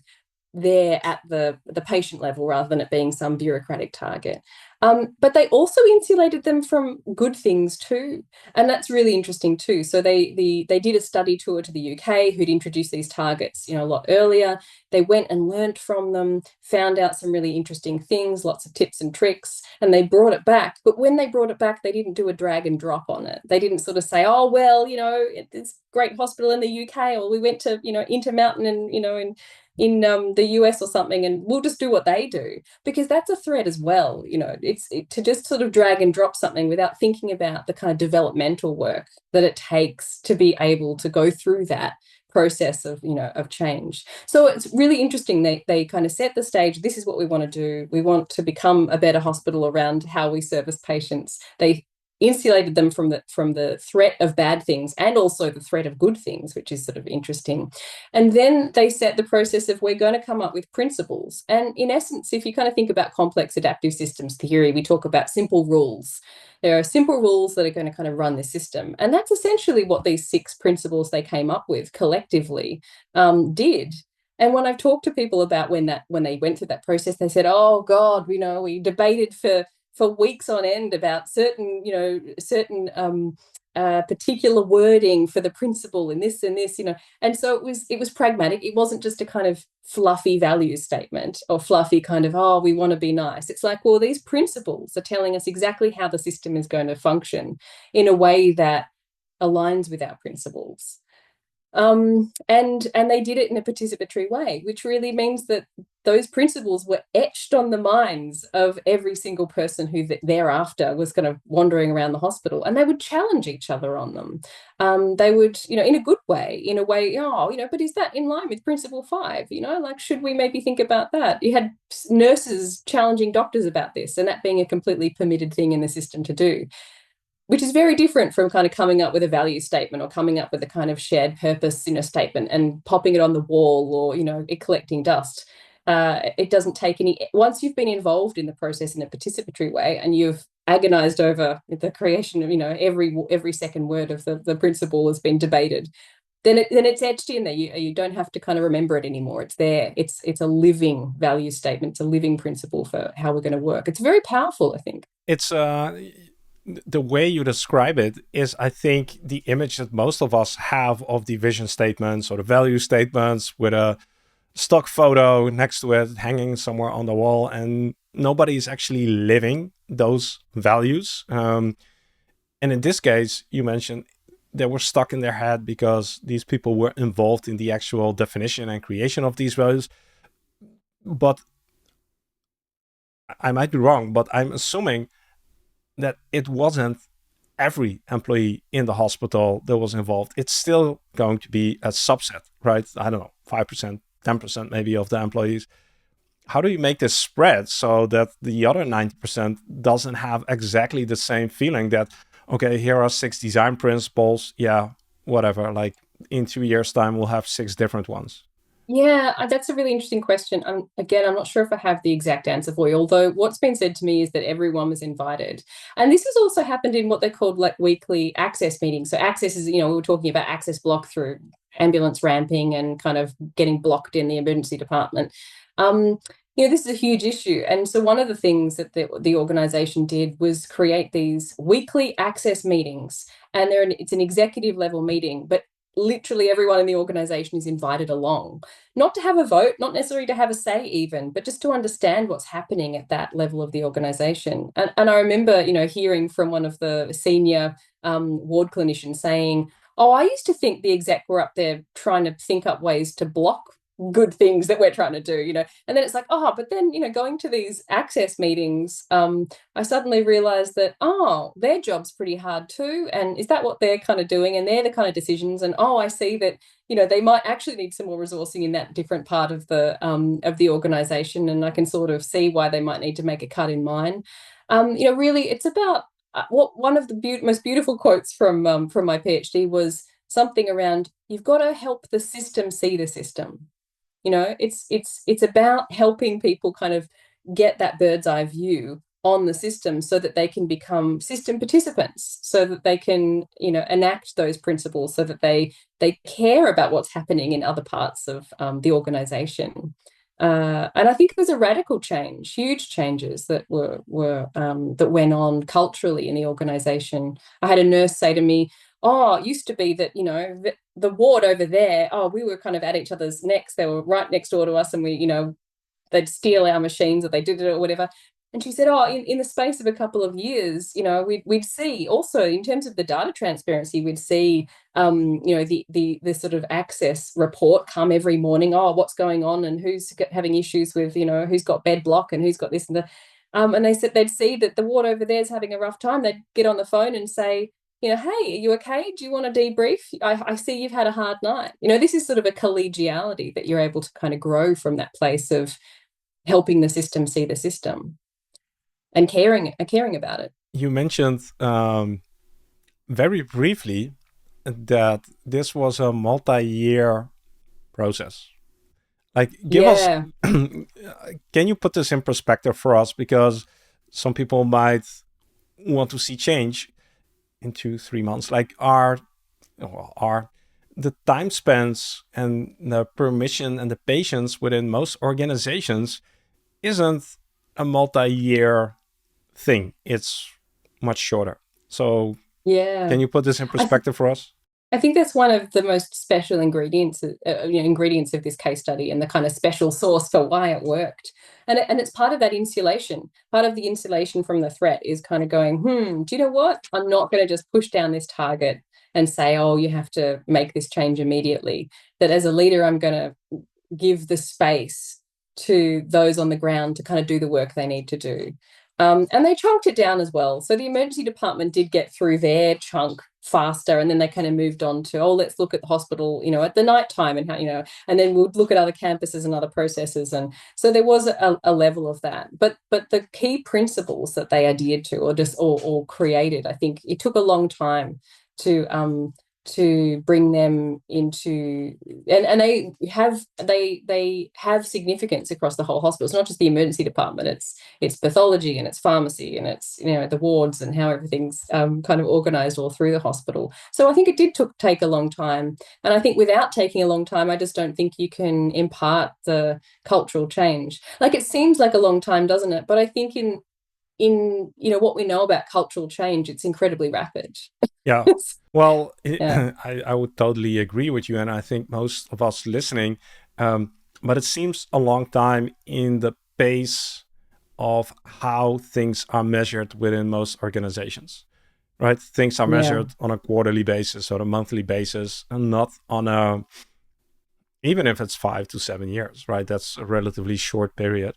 there at the patient level rather than it being some bureaucratic target. But they also insulated them from good things too, and that's really interesting too. So they did a study tour to the UK, who'd introduced these targets, a lot earlier. They went and learnt from them, found out some really interesting things, lots of tips and tricks, and they brought it back. But when they brought it back, they didn't do a drag and drop on it. They didn't sort of say, oh well, it's great hospital in the UK, or we went to Intermountain and in the US or something, and we'll just do what they do, because that's a threat as well. To just sort of drag and drop something without thinking about the kind of developmental work that it takes to be able to go through that process of change. So it's really interesting. They kind of set the stage. This is what we want to do. We want to become a better hospital around how we service patients. They insulated them from the threat of bad things and also the threat of good things, which is sort of interesting. And then they set the process of, we're going to come up with principles. And in essence, if you kind of think about complex adaptive systems theory, we talk about simple rules. There are simple rules that are going to kind of run the system. And that's essentially what these 6 principles they came up with collectively did. And when I've talked to people about when they went through that process, they said, oh God, we debated for weeks on end about certain particular wording for the principle in this and this, and so it was pragmatic. It wasn't just a kind of fluffy values statement or fluffy kind of, oh, we want to be nice. It's like, well, these principles are telling us exactly how the system is going to function in a way that aligns with our principles. And they did it in a participatory way, which really means that those principles were etched on the minds of every single person who thereafter was kind of wandering around the hospital, and they would challenge each other on them. They would, in a good way, but is that in line with principle 5? Like, should we maybe think about that? You had nurses challenging doctors about this, and that being a completely permitted thing in the system to do, which is very different from kind of coming up with a value statement or coming up with a kind of shared purpose, statement and popping it on the wall, or, it collecting dust. It doesn't take any, once you've been involved in the process in a participatory way and you've agonized over the creation of, every second word of the principle has been debated, then it's etched in there. You don't have to kind of remember it anymore. It's there. It's a living value statement. It's a living principle for how we're going to work. It's very powerful, I think. It's the way you describe it is, I think, the image that most of us have of the vision statements or the value statements, with a stock photo next to it hanging somewhere on the wall, and nobody is actually living those values. And in this case, you mentioned they were stuck in their head because these people were involved in the actual definition and creation of these values. But I might be wrong, but I'm assuming that it wasn't every employee in the hospital that was involved. It's still going to be a subset, right? I don't know, 5%, 10% maybe of the employees. How do you make this spread so that the other 90% doesn't have exactly the same feeling that, okay, here are 6 design principles, yeah, whatever, like in 2 years' time, we'll have 6 different ones? Yeah, that's a really interesting question. Again, I'm not sure if I have the exact answer for you, although what's been said to me is that everyone was invited. And this has also happened in what they called like weekly access meetings. So access is, we were talking about access block through ambulance ramping and kind of getting blocked in the emergency department. This is a huge issue. And so one of the things that the organization did was create these weekly access meetings. And it's an executive level meeting, but literally everyone in the organization is invited along, not to have a vote, not necessarily to have a say even, but just to understand what's happening at that level of the organization. And I remember, hearing from one of the senior ward clinicians saying, oh, I used to think the exec were up there trying to think up ways to block good things that we're trying to do, and then it's like, oh, but then, going to these access meetings, I suddenly realized that, oh, their job's pretty hard too, and is that what they're kind of doing, and they're the kind of decisions, and oh, I see that, they might actually need some more resourcing in that different part of the organization, and I can sort of see why they might need to make a cut in mine. Really, it's about one of the most beautiful quotes from my PhD was something around, you've got to help the system see the system. It's about helping people kind of get that bird's eye view on the system so that they can become system participants, so that they can, enact those principles, so that they care about what's happening in other parts of the organization. And I think it was a radical change, huge changes that were that went on culturally in the organization. I had a nurse say to me, "Oh, it used to be that, the ward over there, oh, we were kind of at each other's necks. They were right next door to us, and they'd steal our machines, or they did it or whatever." And she said, "Oh, in the space of a couple of years, we'd see also in terms of the data transparency, we'd see, the sort of access report come every morning. Oh, what's going on, and who's having issues with, who's got bed block and who's got this and the." And they said they'd see that the ward over there is having a rough time. They'd get on the phone and say, "Hey, are you okay? Do you want to debrief? I see you've had a hard night." This is sort of a collegiality that you're able to kind of grow from that place of helping the system see the system and caring about it. You mentioned very briefly that this was a multi-year process. Like, give us, Yeah, can you put this in perspective for us? Because some people might want to see change in 2-3 months. Like, are the time spans and the permission and the patience within most organizations isn't a multi-year thing. It's much shorter. So yeah. can you put this in I th- perspective for us? I think that's one of the most special ingredients of this case study, and the kind of special sauce for why it worked. And it's part of that insulation. Part of the insulation from the threat is kind of going, do you know what? I'm not going to just push down this target and say, oh, you have to make this change immediately. That as a leader, I'm going to give the space to those on the ground to kind of do the work they need to do. And they chunked it down as well. So the emergency department did get through their chunk faster, and then they kind of moved on to, oh, let's look at the hospital, at the night time, and how, and then we'll look at other campuses and other processes. And so there was a level of that. But the key principles that they adhered to, or created, I think it took a long time to bring them into, and they have significance across the whole hospital. It's not just the emergency department, it's pathology and it's pharmacy and it's the wards and how everything's kind of organized all through the hospital. So I think it did take a long time, and I think without taking a long time, I just don't think you can impart the cultural change. Like, it seems like a long time, doesn't it? But I think in what we know about cultural change, it's incredibly rapid. Yeah. Well, Yeah. I would totally agree with you. And I think most of us listening, but it seems a long time in the pace of how things are measured within most organizations, right? Things are Yeah. measured on a quarterly basis or a monthly basis, and not on a, even if it's 5 to 7 years, right? That's a relatively short period.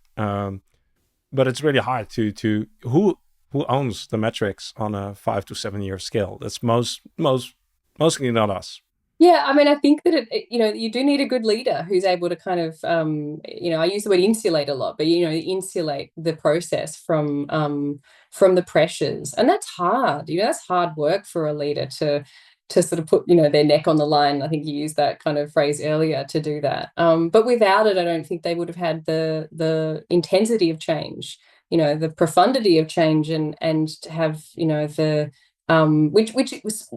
But it's really hard to who owns the metrics on a 5 to 7 year scale. That's mostly not us. Yeah, I mean, I think that you do need a good leader who's able to kind of, I use the word insulate a lot, but insulate the process from the pressures, and that's hard. That's hard work for a leader to sort of put their neck on the line. I think you used that kind of phrase earlier, to do that. But without it, I don't think they would have had the intensity of change, the profundity of change, and to have the which it was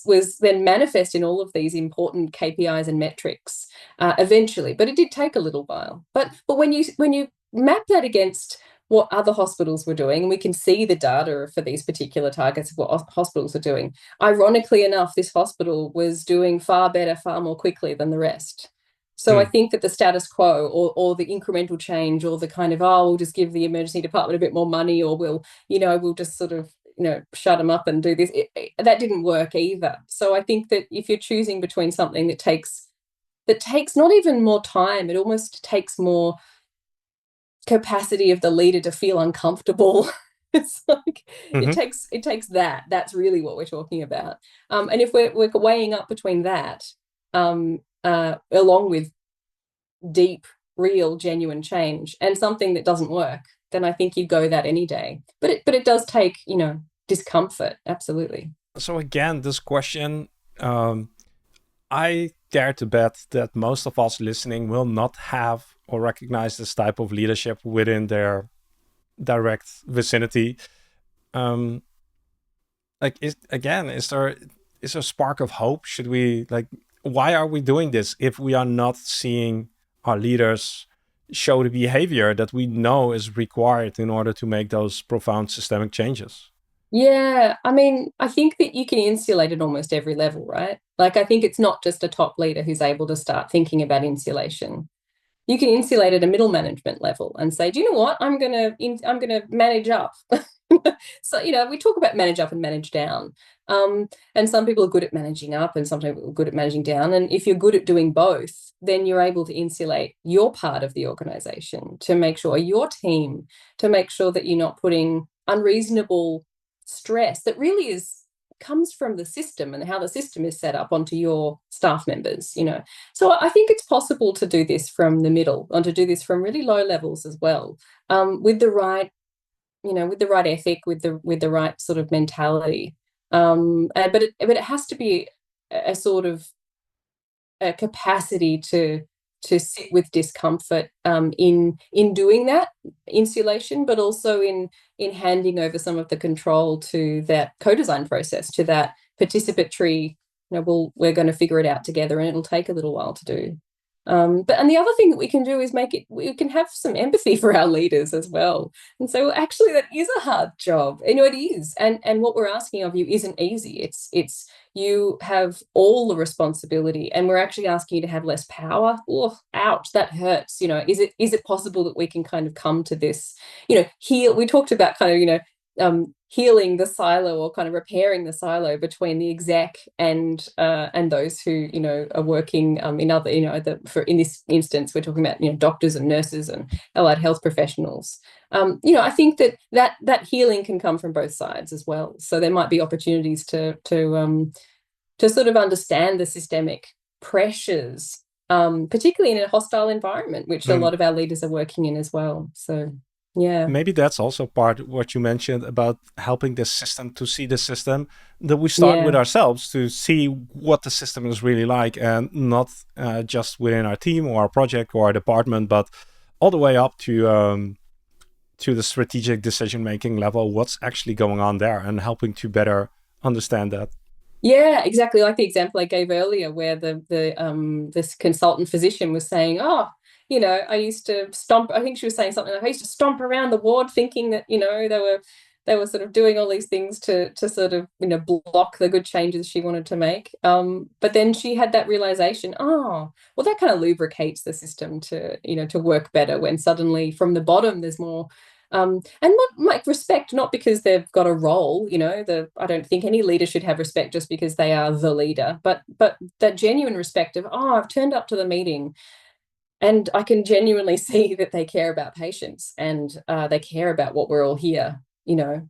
was then manifest in all of these important KPIs and metrics eventually. But it did take a little while. But when you map that against what other hospitals were doing, and we can see the data for these particular targets of what hospitals are doing. Ironically enough, this hospital was doing far better, far more quickly than the rest. So I Mm. think that the status quo, or the incremental change, or the kind of, oh, we'll just give the emergency department a bit more money, or we'll just sort of shut them up and do this, that didn't work either. So I think that if you're choosing between something that takes not even more time, it almost takes more capacity of the leader to feel uncomfortable. It's like Hmm. it takes that's really what we're talking about. And if we're weighing up between that, along with deep, real, genuine change, and something that doesn't work, then I think you go that any day. But it does take discomfort, absolutely. So again, this question, I dare to bet that most of us listening will not have or recognize this type of leadership within their direct vicinity. Um, like, is there a spark of hope? Should we, like, why are we doing this if we are not seeing our leaders show the behavior that we know is required in order to make those profound systemic changes. Yeah, I mean, I think that you can insulate at almost every level, right? Like, I think it's not just a top leader who's able to start thinking about insulation. You can insulate at a middle management level and say, do you know what? I'm gonna manage up. So, we talk about manage up and manage down. And some people are good at managing up and some people are good at managing down. And if you're good at doing both, then you're able to insulate your part of the organization to make sure your team, to make sure that you're not putting unreasonable stress that really comes from the system and how the system is set up onto your staff members. So I think it's possible to do this from the middle and to do this from really low levels as well, with the right, with the right ethic, with the right sort of mentality. But it has to be a sort of a capacity to sit with discomfort, in doing that insulation, but also in handing over some of the control to that co-design process, to that participatory, we're going to figure it out together and it'll take a little while to do. And the other thing that we can do is we can have some empathy for our leaders as well. And so actually that is a hard job. It is. And what we're asking of you isn't easy. It's you have all the responsibility and we're actually asking you to have less power. Oh, ouch, that hurts. Is it possible that we can kind of come to this, heal? We talked about kind of, healing the silo or kind of repairing the silo between the exec and those who are working in other, in this instance we're talking about doctors and nurses and allied health professionals. I think that healing can come from both sides as well. So there might be opportunities to sort of understand the systemic pressures, particularly in a hostile environment, which a lot of our leaders are working in as well. So yeah. Maybe that's also part of what you mentioned about helping the system to see the system, that we start with Yeah. ourselves to see what the system is really like, and not just within our team or our project or our department, but all the way up to the strategic decision-making level, what's actually going on there, and helping to better understand that. Yeah, exactly like the example I gave earlier, where this consultant physician was saying, "Oh, I used to stomp." I think she was saying something like, "I used to stomp around the ward, thinking that they were sort of doing all these things to sort of block the good changes she wanted to make." But then she had that realization, oh, well, that kind of lubricates the system to work better when suddenly from the bottom there's more. And not like respect, not because they've got a role, I don't think any leader should have respect just because they are the leader, but that genuine respect of, oh, I've turned up to the meeting and I can genuinely see that they care about patients and they care about what we're all here,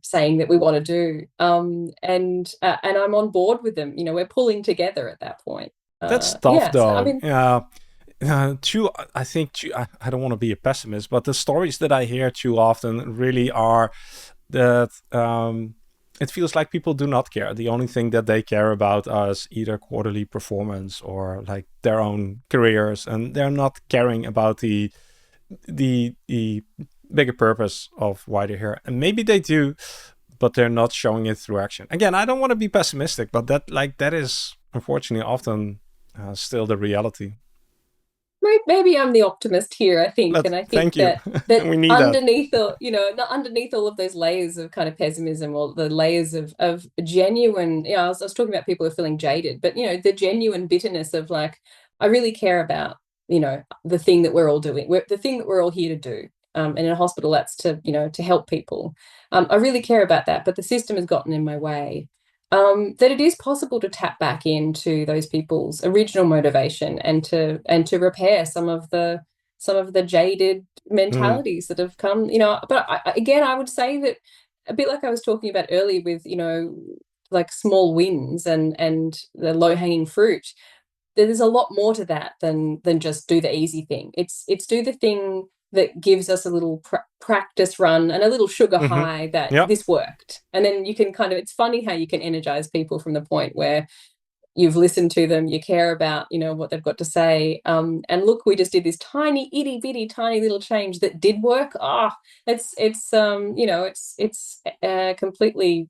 saying that we want to do. And I'm on board with them. We're pulling together at that point. That's tough, Yeah. So, I though. mean, I think I don't want to be a pessimist, but the stories that I hear too often really are that it feels like people do not care. The only thing that they care about is either quarterly performance or like their own careers, and they're not caring about the bigger purpose of why they're here. And maybe they do, but they're not showing it through action. Again, I don't want to be pessimistic, but that is unfortunately often still the reality. maybe I'm the optimist here, I think. And I think Thank you. that We need that. underneath all, not underneath all of those layers of kind of pessimism or the layers of genuine, I was talking about people who are feeling jaded, but the genuine bitterness of like, I really care about, the thing that we're all doing, the thing that we're all here to do. And in a hospital, that's to help people. I really care about that, but the system has gotten in my way. That it is possible to tap back into those people's original motivation and to repair some of the jaded mentalities that have come. But again, I would say that a bit like I was talking about earlier with like small wins and the low hanging fruit. There's a lot more to that than just do the easy thing. It's do the thing that gives us a little practice run and a little sugar high that Yeah. this worked. And then you can it's funny how you can energize people from the point where you've listened to them, you care about, what they've got to say. And look, we just did this tiny, itty bitty, tiny little change that did work. It's completely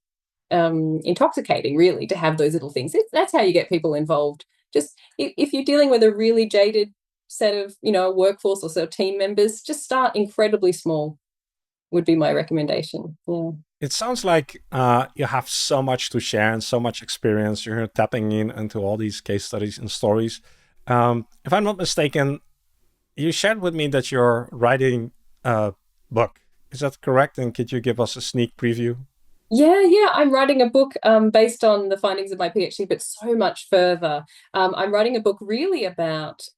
intoxicating, really, to have those little things. That's how you get people involved. Just if you're dealing with a really jaded set of, workforce or sort of team members, just start incredibly small would be my recommendation. Yeah. It sounds like you have so much to share and so much experience. You're tapping into all these case studies and stories. If I'm not mistaken, you shared with me that you're writing a book. Is that correct? And could you give us a sneak preview? Yeah. I'm writing a book based on the findings of my PhD, but so much further. I'm writing a book really about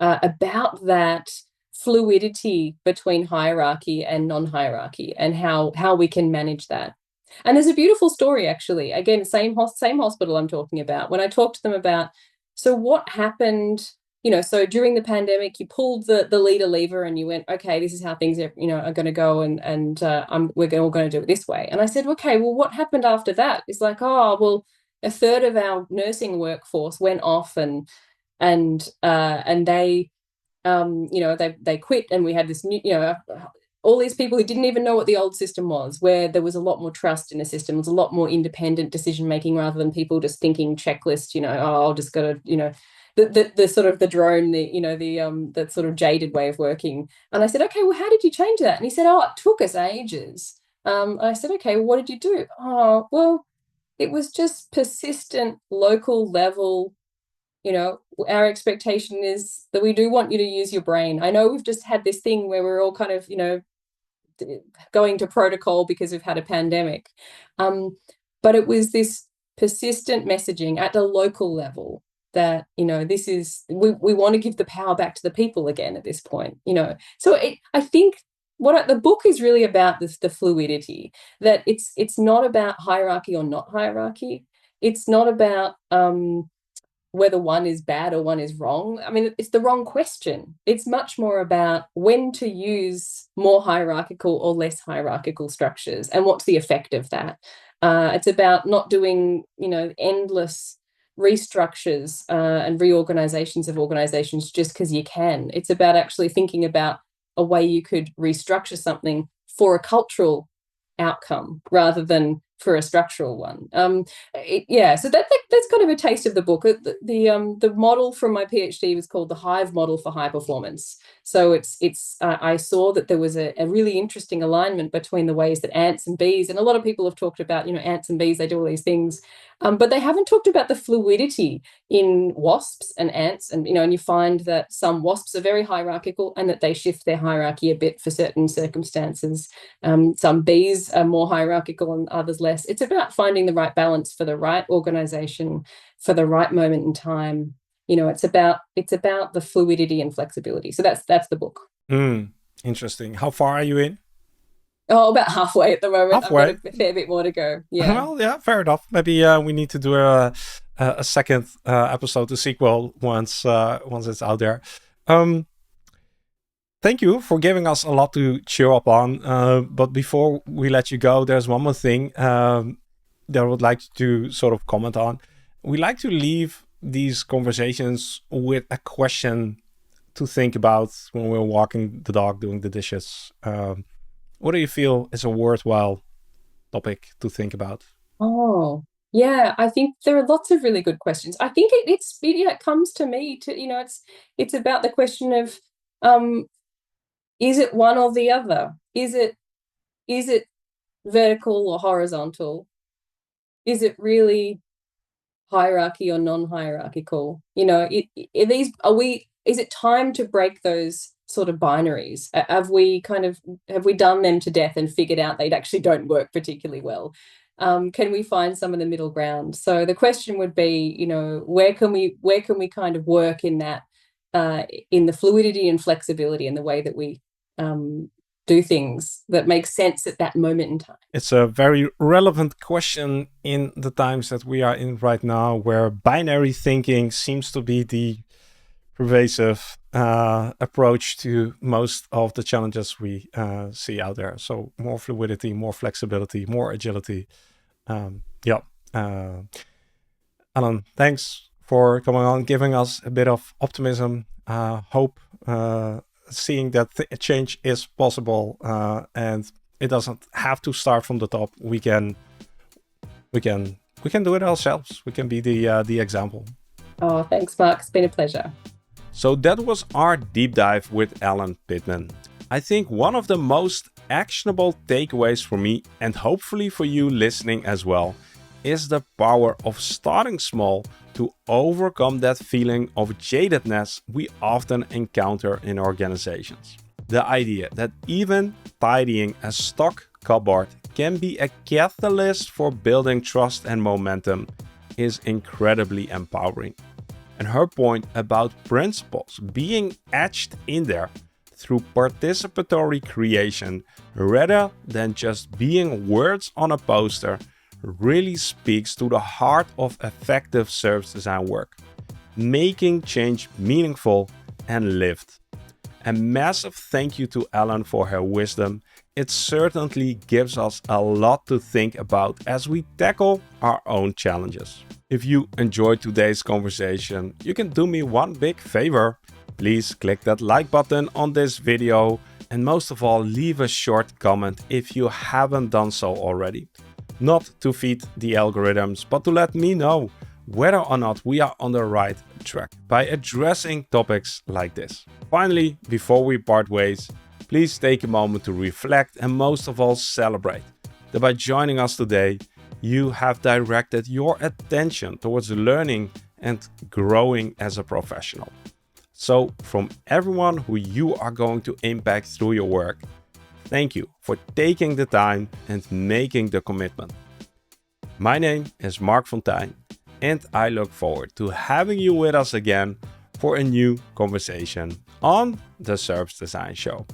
that fluidity between hierarchy and non-hierarchy, and how we can manage that. And there's a beautiful story, actually. Again, same hospital I'm talking about. When I talked to them about, so what happened, so during the pandemic, you pulled the leader lever and you went, okay, this is how things are, are going to go, and we're all going to do it this way. And I said, okay, well, what happened after that? It's like, oh, well, a third of our nursing workforce went off, and they they quit, and we had this new, all these people who didn't even know what the old system was, where there was a lot more trust in the system. There was a lot more independent decision making, rather than people just thinking checklist, oh, I'll just go to, the sort of the drone, the sort of jaded way of working. And I said, okay, well, how did you change that? And he said, oh, it took us ages. I said, okay, well, what did you do? Oh, well, it was just persistent local level. Our expectation is that we do want you to use your brain. I know we've just had this thing where we're all kind of, going to protocol because we've had a pandemic. But it was this persistent messaging at the local level that, this is, we want to give the power back to the people again at this point, So I think what the book is really about, the fluidity, that it's not about hierarchy or not hierarchy. It's not about, whether one is bad or one is wrong. I mean, it's the wrong question. It's much more about when to use more hierarchical or less hierarchical structures, and what's the effect of that. It's about not doing, endless restructures and reorganizations of organizations just because you can. It's about actually thinking about a way you could restructure something for a cultural outcome rather than for a structural one. So that's kind of a taste of the book. The model from my PhD was called the Hive model for high performance. So I saw that there was a really interesting alignment between the ways that ants and bees, and a lot of people have talked about, ants and bees, they do all these things, but they haven't talked about the fluidity in wasps and ants. And and you find that some wasps are very hierarchical, and that they shift their hierarchy a bit for certain circumstances. Some bees are more hierarchical and others less. It's about finding the right balance for the right organization, for the right moment in time. It's about the fluidity and flexibility. So that's the book. Interesting. How far are you in? Oh, about halfway at the moment. Halfway. I've got a fair bit more to go. Yeah. Well, yeah, fair enough. Maybe we need to do a second episode, a sequel, once it's out there. Thank you for giving us a lot to chew up on. But before we let you go, there's one more thing that I would like to sort of comment on. We like to leave these conversations with a question to think about when we're walking the dog, doing the dishes. What do you feel is a worthwhile topic to think about? Oh, yeah. I think there are lots of really good questions. I think it comes to me to, it's about the question of, is it one or the other? Is it vertical or horizontal? Is it really hierarchy or non-hierarchical? Is it time to break those sort of binaries? Have we done them to death and figured out they actually don't work particularly well? Can we find some of the middle ground? So the question would be, where can we kind of work in that, in the fluidity and flexibility and the way that we do things that make sense at that moment in time? It's a very relevant question in the times that we are in right now, where binary thinking seems to be the pervasive approach to most of the challenges we see out there. So more fluidity, more flexibility, more agility. Ellen, thanks for coming on, giving us a bit of optimism, hope, seeing that change is possible, and it doesn't have to start from the top. We can do it ourselves. We can be the example. Oh, thanks, Mark. It's been a pleasure. So that was our deep dive with Ellen Pittman. I think one of the most actionable takeaways for me, and hopefully for you listening as well, is the power of starting small to overcome that feeling of jadedness we often encounter in organizations. The idea that even tidying a stock cupboard can be a catalyst for building trust and momentum is incredibly empowering. And her point about principles being etched in there through participatory creation rather than just being words on a poster really speaks to the heart of effective service design work, making change meaningful and lived. A massive thank you to Ellen for her wisdom. It certainly gives us a lot to think about as we tackle our own challenges. If you enjoyed today's conversation, you can do me one big favor. Please click that like button on this video and most of all leave a short comment if you haven't done so already. Not to feed the algorithms, but to let me know whether or not we are on the right track by addressing topics like this. Finally, before we part ways, please take a moment to reflect and most of all celebrate that by joining us today, you have directed your attention towards learning and growing as a professional. So from everyone who you are going to impact through your work, thank you for taking the time and making the commitment. My name is Mark Fontijn, and I look forward to having you with us again for a new conversation on the Service Design Show.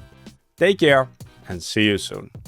Take care and see you soon.